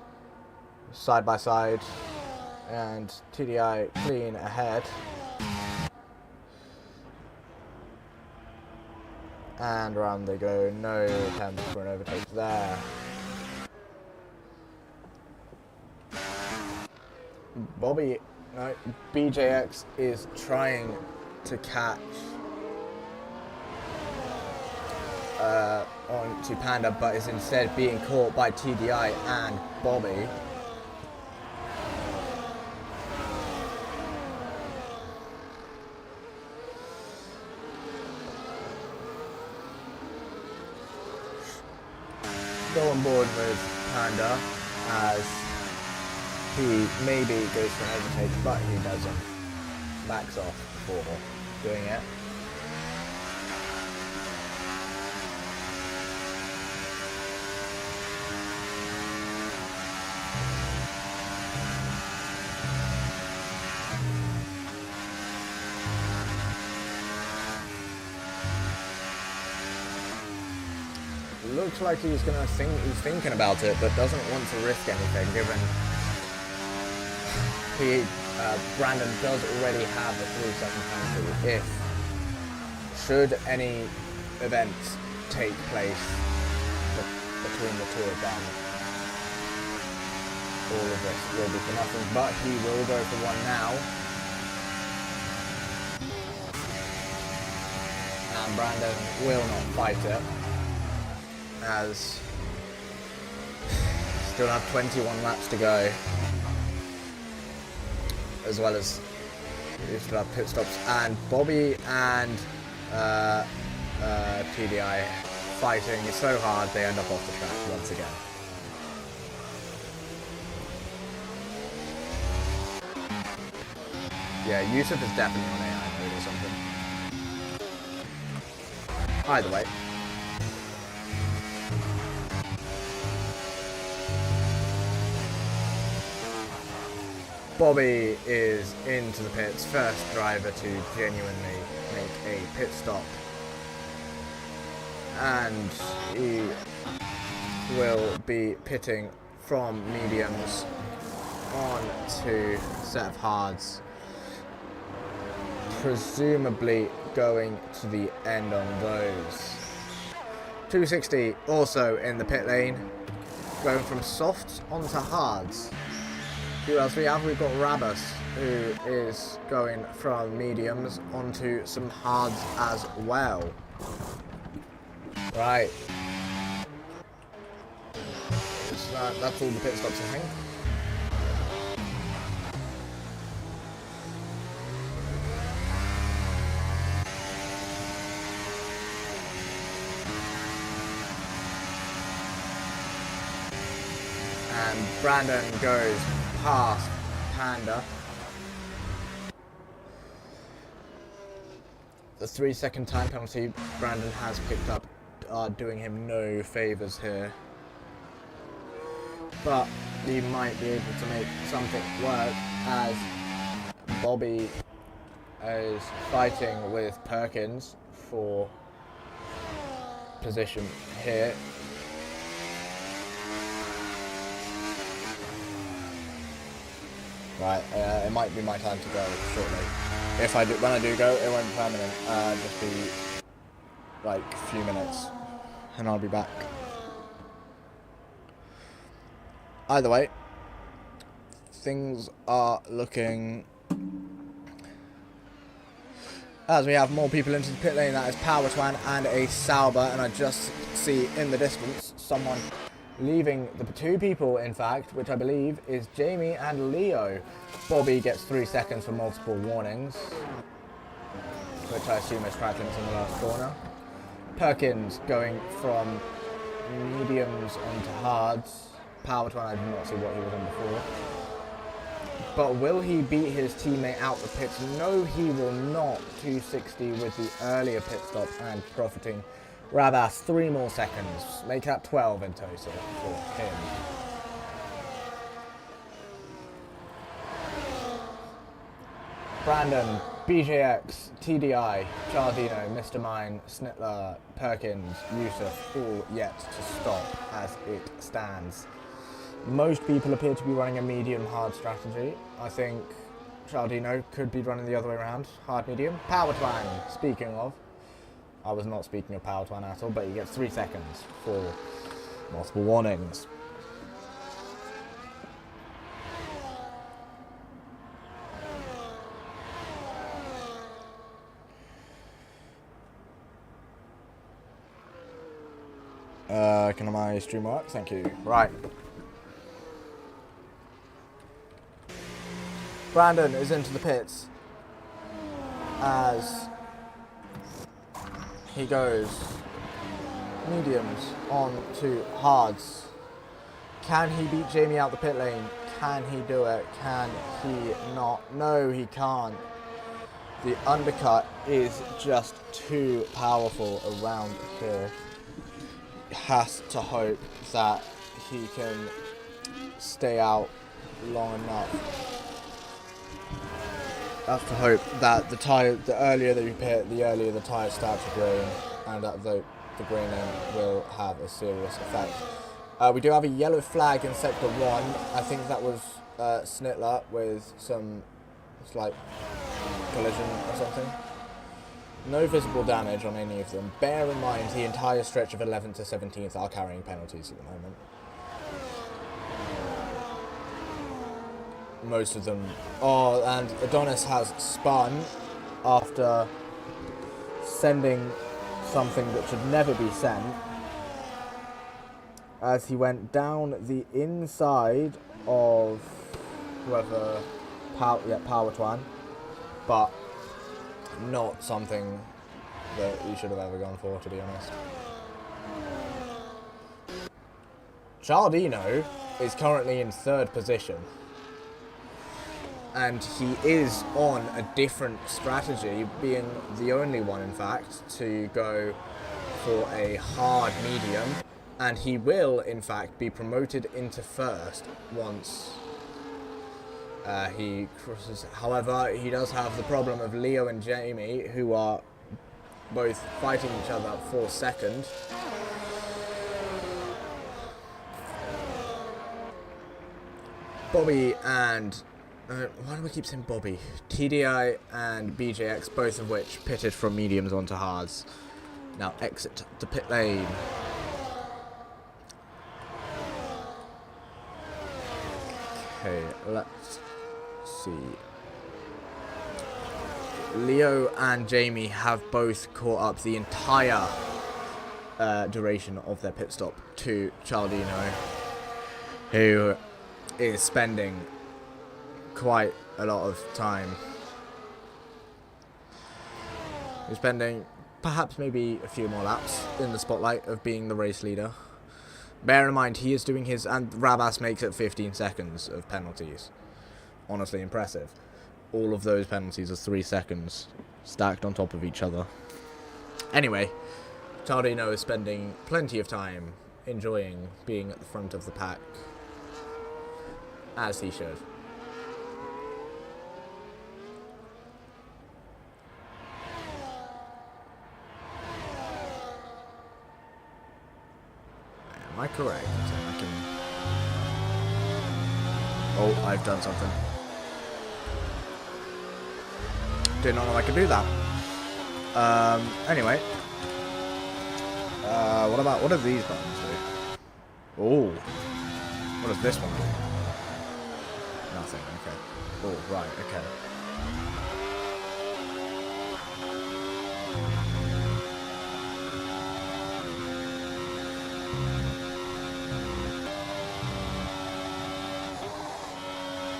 Side by side. And TDI clean ahead. And around they go. No attempt for an overtake there. BJX is trying to catch on to Panda, but is instead being caught by TDI and Bobby. Go on board with Panda as he maybe goes for an overtake, but he doesn't. Backs off before doing it. Looks like he's thinking about it, but doesn't want to risk anything, given Brandon does already have a 3-second penalty. Should any events take place between the two of them, all of this will be for nothing, but he will go for one now. And Brandon will not fight it, as still have 21 laps to go, as well as we still have pit stops, and Bobby and TDI fighting so hard they end up off the track once again. Yeah, Yusuf is definitely on AI mode or something. Either way. Bobby is into the pits, first driver to genuinely make a pit stop. And he will be pitting from mediums on to set of hards. Presumably going to the end on those. 260 also in the pit lane, going from softs onto hards. Who else we have? We've got Rabus, who is going from mediums onto some hards as well. Right. So that's all the pit stops, I think. And Brandon goes past Panda. The 3-second time penalty Brandon has picked up are doing him no favours here. but he might be able to make something work as Bobby is fighting with Perkins for position here. Right, it might be my time to go shortly. When I do go, it won't be permanent. Just be like a few minutes, and I'll be back. Either way, things are looking as we have more people into the pit lane. That is Powertwan and a Sauber, and I just see in the distance someone leaving. The two people, in fact, which I believe is Jamie and Leo. Bobby gets 3 seconds for multiple warnings, which I assume is Franklin's in the last corner. Perkins going from mediums onto hards. Powertwan, I did not see what he was on before. But will he beat his teammate out the pits? No, he will not. 260 with the earlier pit stop and profiting Rabas 3 more seconds. Make that 12 in total for him. Brandon, BJX, TDI, Chardino, Mr. Mine, Snitler, Perkins, Yusuf, all yet to stop as it stands. Most people appear to be running a medium-hard strategy. I think Chardino could be running the other way around, hard-medium. Powertwan, speaking of. I was not speaking of Powertwan at all, but he gets 3 seconds for multiple warnings. Can my stream work? Thank you. Right. Brandon is into the pits as he goes mediums on to hards. Can he beat Jamie out the pit lane? Can he do it? Can he not? No, he can't. The undercut is just too powerful around here. Has to hope that he can stay out long enough. Has to hope that the earlier that you pit, the earlier the tyre starts to green, and that the greening will have a serious effect. We do have a yellow flag in sector 1. I think that was Snitler with some slight collision or something. No visible damage on any of them. Bear in mind the entire stretch of 11th to 17th are carrying penalties at the moment. Most of them. Oh, and Adonis has spun after sending something that should never be sent, as he went down the inside of whoever, Powertwan, but not something that he should have ever gone for, to be honest. Chardino is currently in 3rd position, and he is on a different strategy, being the only one, in fact, to go for a hard medium, and he will, in fact, be promoted into 1st once he crosses. However, he does have the problem of Leo and Jamie, who are both fighting each other for 2nd. Bobby and why do we keep saying Bobby? TDI and BJX, both of which pitted from mediums onto hards, now exit the pit lane. Okay, let's see. Leo and Jamie have both caught up the entire duration of their pit stop to Chardino, who is spending quite a lot of time. He's spending perhaps maybe a few more laps in the spotlight of being the race leader. Bear in mind, he is doing his, and Rabas makes it 15 seconds of penalties. Honestly impressive. All of those penalties are 3 seconds stacked on top of each other. Anyway, Chardino is spending plenty of time enjoying being at the front of the pack. As he should. Am I correct? I can... Oh, I've done something. Did not know I could do that. Anyway. What do these buttons do? Oh. What does this one do? Nothing, okay. Oh, right, okay.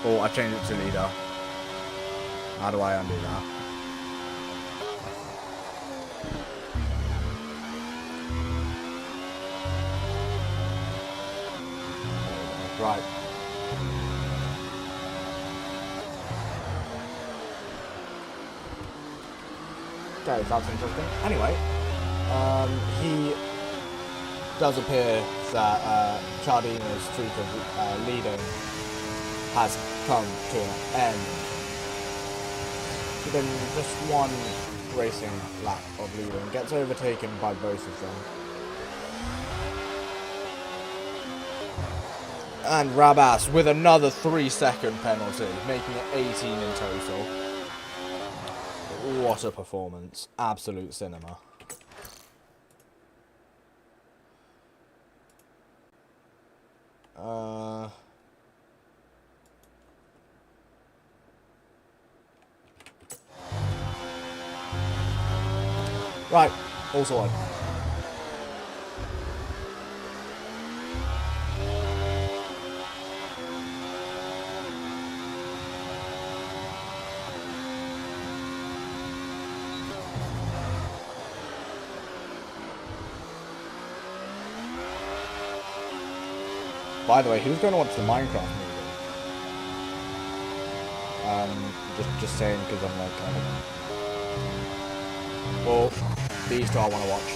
Oh, I've changed it to leader. How do I undo that? Right. Okay, that's interesting. Anyway, he does appear that Chardina's streak of leading has come to an end. Within just one racing lap of leading, gets overtaken by both of them. And Rabas with another 3-second penalty, making it 18 in total. What a performance. Absolute cinema. Right, all sorted. By the way, who's going to watch the Minecraft movie? Just saying because I'm like kind of... Well, these two I want to watch.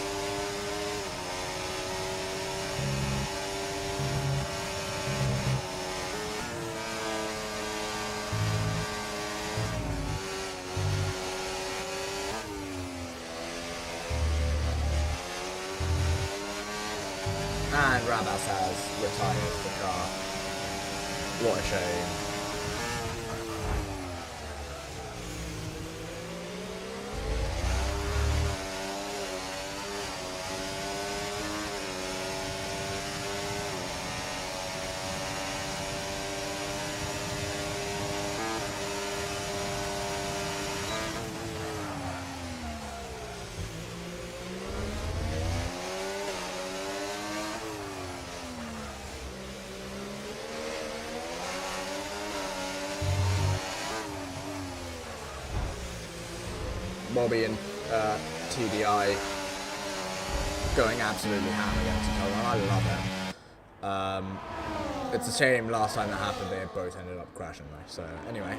And Rabas has retired the car. What a shame. Bobby and TDI going absolutely ham against each other, and I love it. It's a shame last time that happened they both ended up crashing though, so anyway.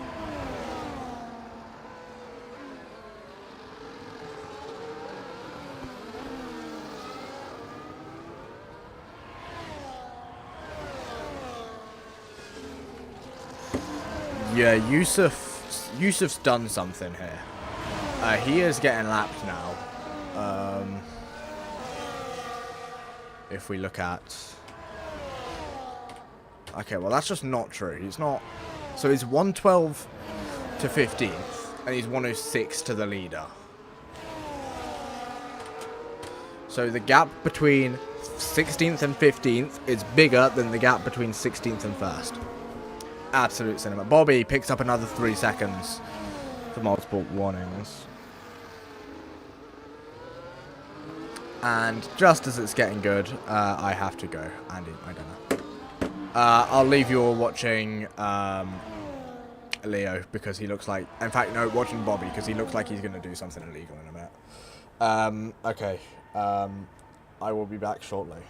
Yeah, Yusuf's done something here. He is getting lapped now. If we look at... Okay, well that's just not true. He's not... So he's 112 to 15th, and he's 106 to the leader. So the gap between 16th and 15th is bigger than the gap between 16th and 1st. Absolute cinema. Bobby picks up another 3 seconds for multiple warnings. And just as it's getting good, I have to go. Andy, I don't know. I'll leave you all watching Leo because he looks like... In fact, no, watching Bobby because he looks like he's going to do something illegal in a minute. Okay. I will be back shortly.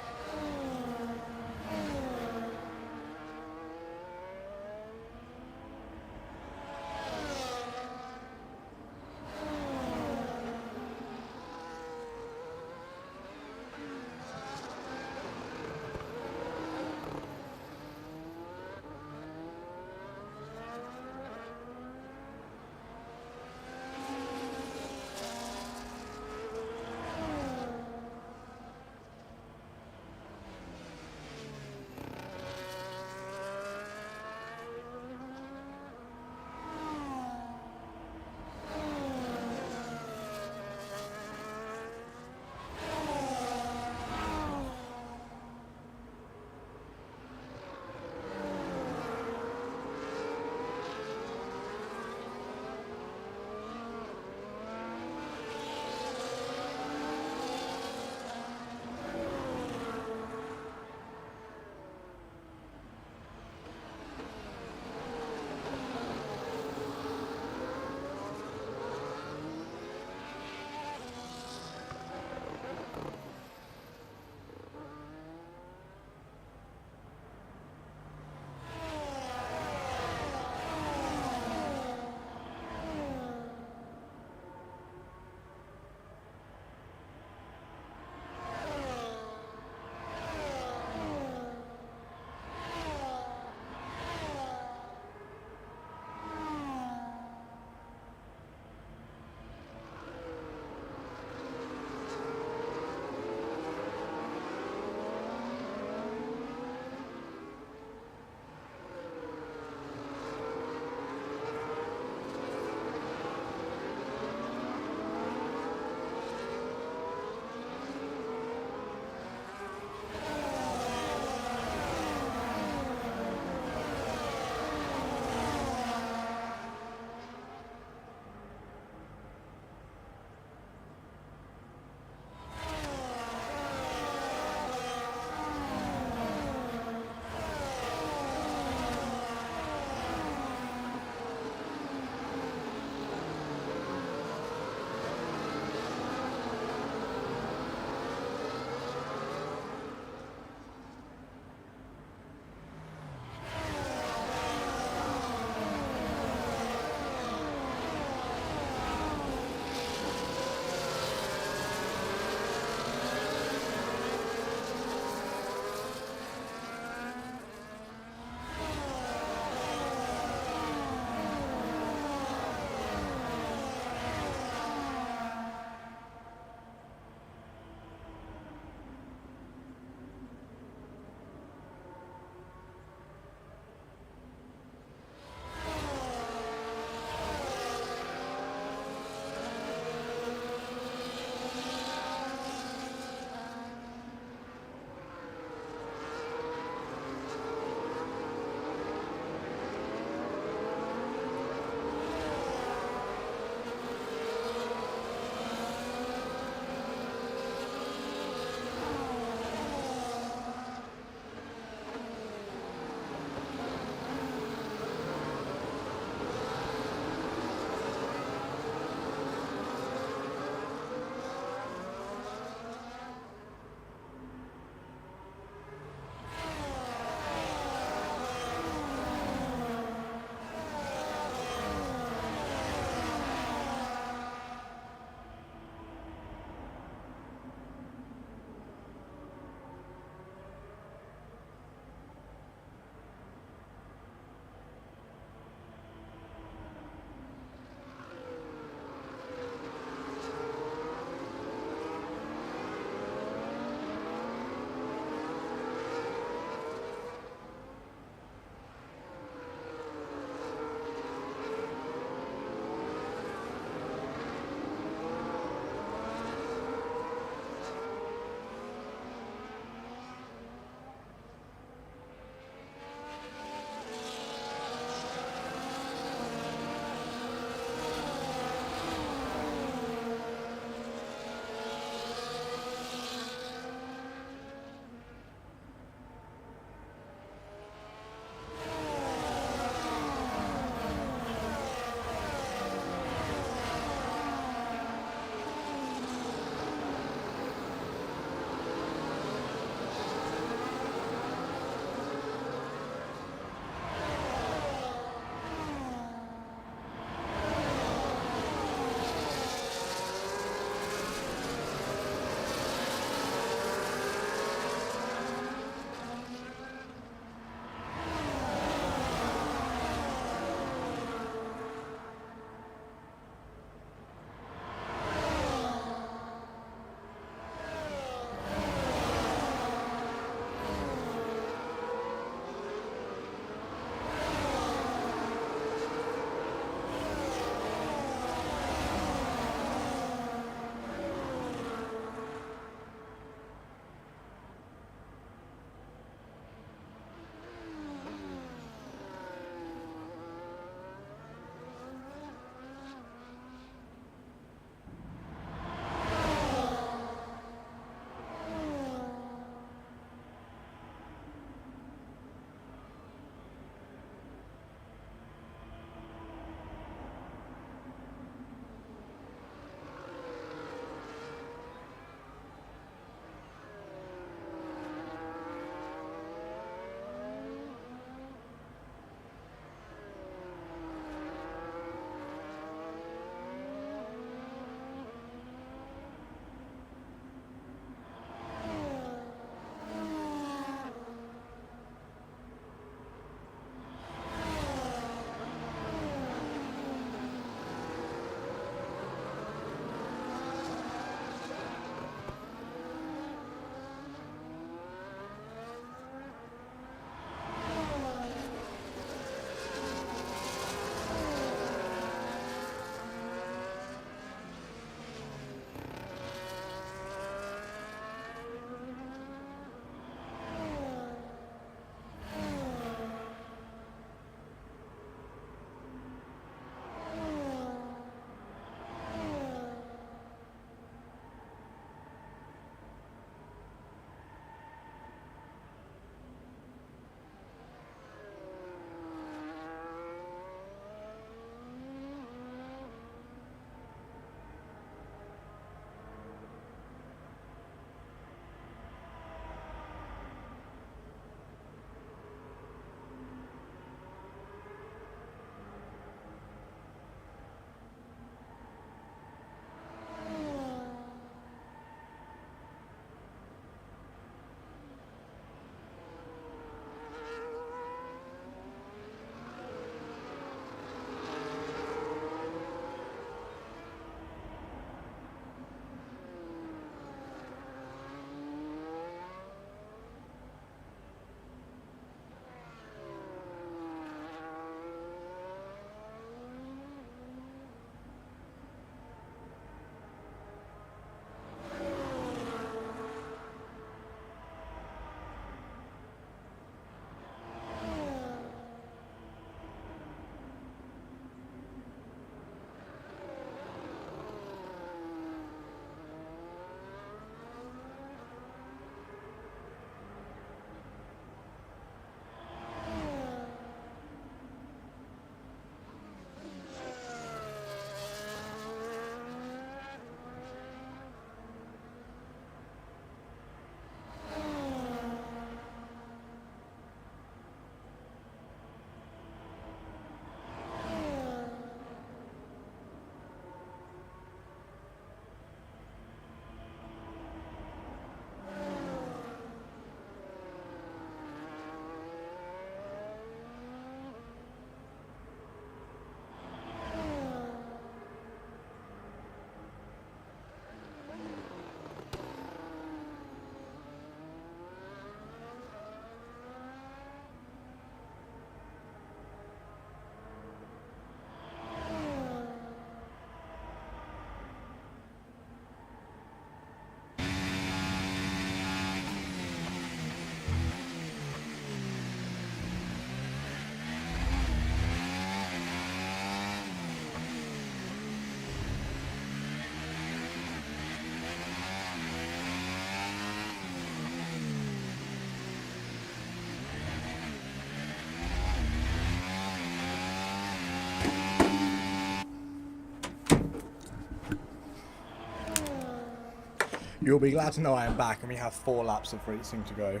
You'll be glad to know I am back and we have 4 laps of racing to go.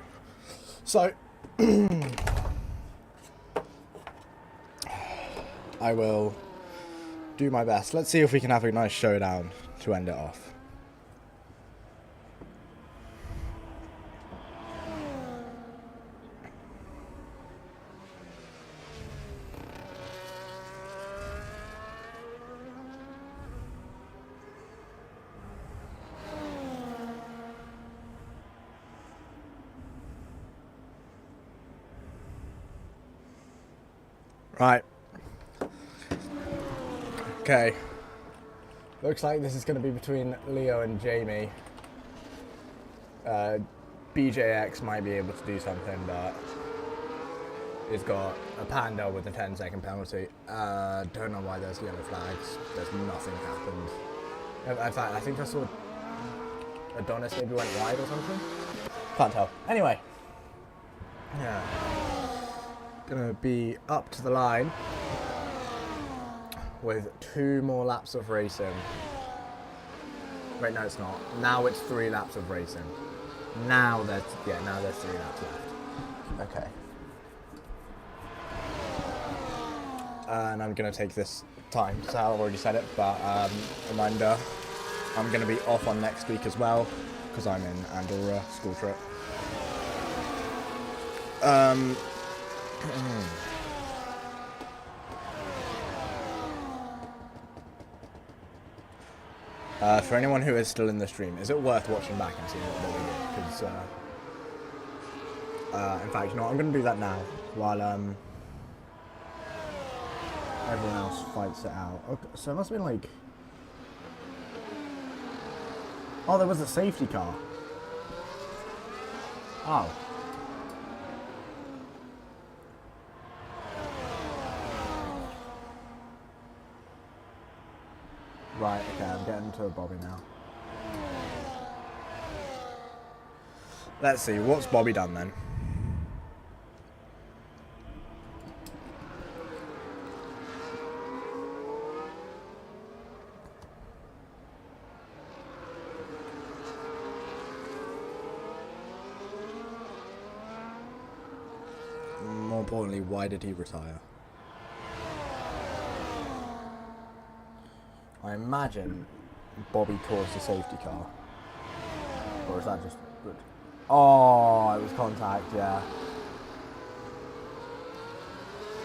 So, I will do my best. Let's see if we can have a nice showdown to end it off. Right. Okay. Looks like this is going to be between Leo and Jamie. BJX might be able to do something, but he's got a Panda with a 10-second penalty. Don't know why there's yellow flags. There's nothing happened. In fact, I think I saw Adonis maybe went wide or something. Can't tell. Anyway. Yeah. Gonna be up to the line with 2 more laps of racing. Wait, no, it's not. Now it's 3 laps of racing. Now there's 3 laps left. Okay. And I'm gonna take this time. So I've already said it, but reminder, I'm gonna be off on next week as well because I'm in Andorra school trip. For anyone who is still in the stream, is it worth watching back and seeing what we did? Because, in fact, you know what, I'm going to do that now, while everyone else fights it out. Okay, so it must have been like... Oh, there was a safety car. Oh. Right, okay, I'm getting to Bobby now. Let's see, what's Bobby done then? More importantly, why did he retire? I imagine Bobby caused a safety car. Or is that just... Oh, it was contact, yeah.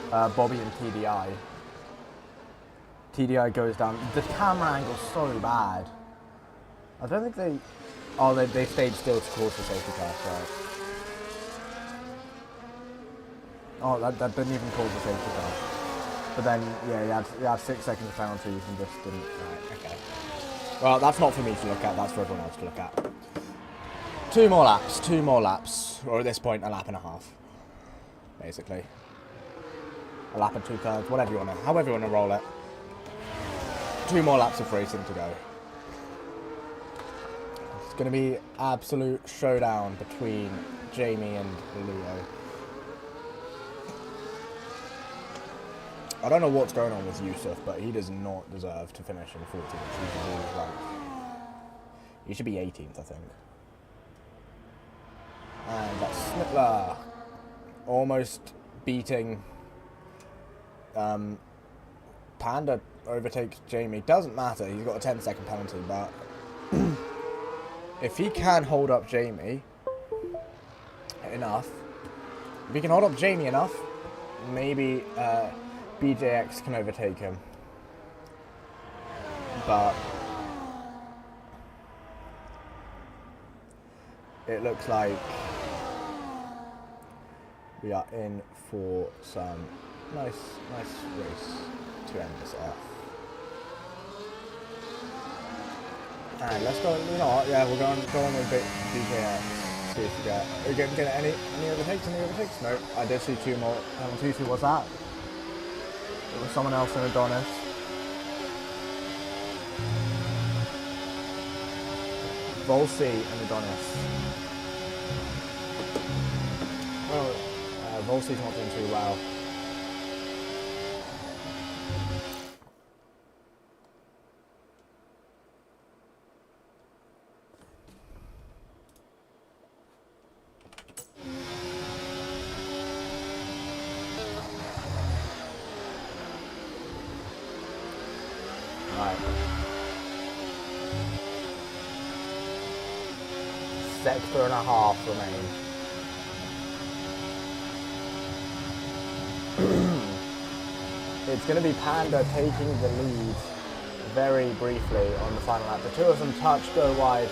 Bobby and TDI. TDI goes down. The camera angle's so bad. I don't think they... Oh, they stayed still to cause the safety car, right. Oh, that didn't even cause the safety car. But then, yeah, you had 6 seconds of penalties and just didn't... Right, okay. Well, that's not for me to look at, that's for everyone else to look at. 2 more laps. Or at this point, a lap and a half. Basically. A lap and 2/3, whatever you want to... However you want to roll it. 2 more laps of racing to go. It's going to be absolute showdown between Jamie and Leo. I don't know what's going on with Yusuf, but he does not deserve to finish in 14th. He should be 18th, I think. And that's Snippler almost beating Panda overtakes Jamie. Doesn't matter, he's got a 10-second penalty, but if he can hold up Jamie enough, maybe BJX can overtake him. But it looks like we are in for some nice race to end this off. And let's go, you know what, yeah, we're going with BJX. See if we get any overtakes, No, I did see 2 more penalties. Who was that? It was someone else than Adonis. Volsi and Adonis. Well, Volsi's not doing too well. sector and a half remain. It's going to be Panda taking the lead very briefly on the final lap. The two of them touch, go wide.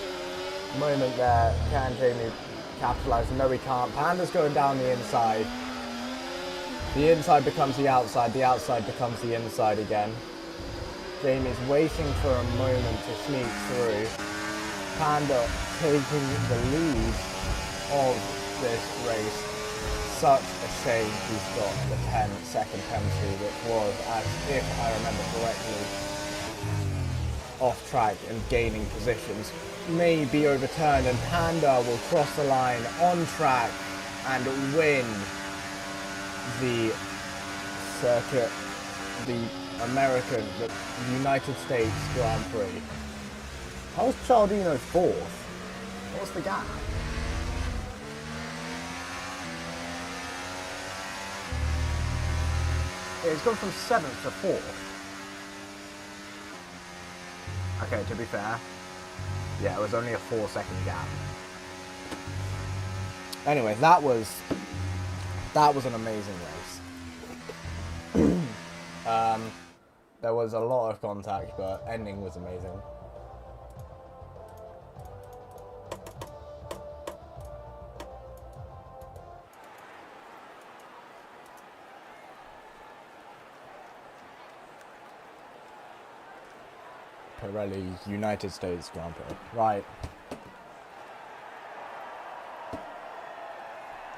Moment there. Can Jamie capitalize? No, he can't. Panda's going down the inside. The inside becomes the outside becomes the inside again. Jamie's waiting for a moment to sneak through. Panda taking the lead of this race. Such a shame he's got the 10-second penalty, which was, as if I remember correctly, off track and gaining positions, may be overturned, and Panda will cross the line on track and win the circuit, the United States Grand Prix. How was Cialdino fourth? What's the gap? It's gone from 7th to 4th. Okay, to be fair, yeah, it was only a 4-second gap. Anyway, that was an amazing race. There was a lot of contact, but ending was amazing. Pirelli United States Grand Prix. Right.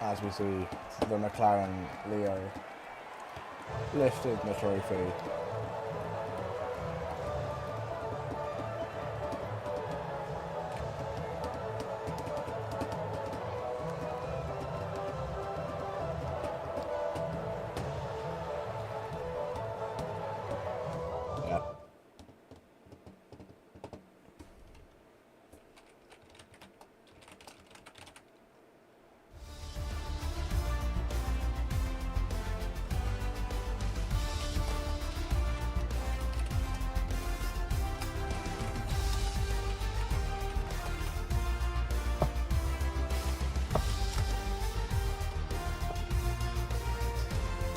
As we see, the McLaren Leo lifted the trophy.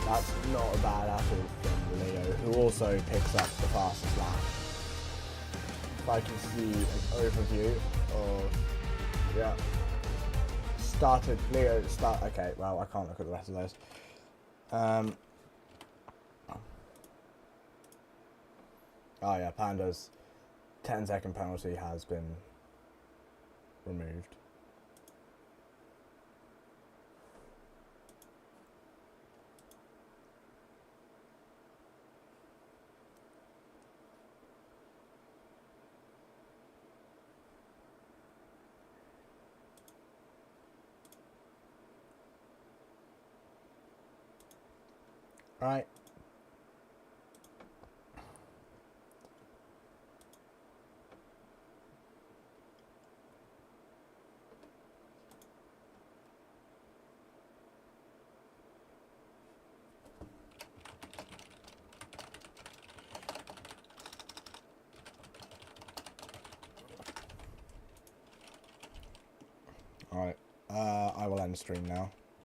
That's not a bad apple from Leo, who also picks up the fastest lap. If I can see an overview of, yeah, okay, well, I can't look at the rest of those. Oh yeah, Panda's 10-second penalty has been removed. Right. Alright, I will end the stream now.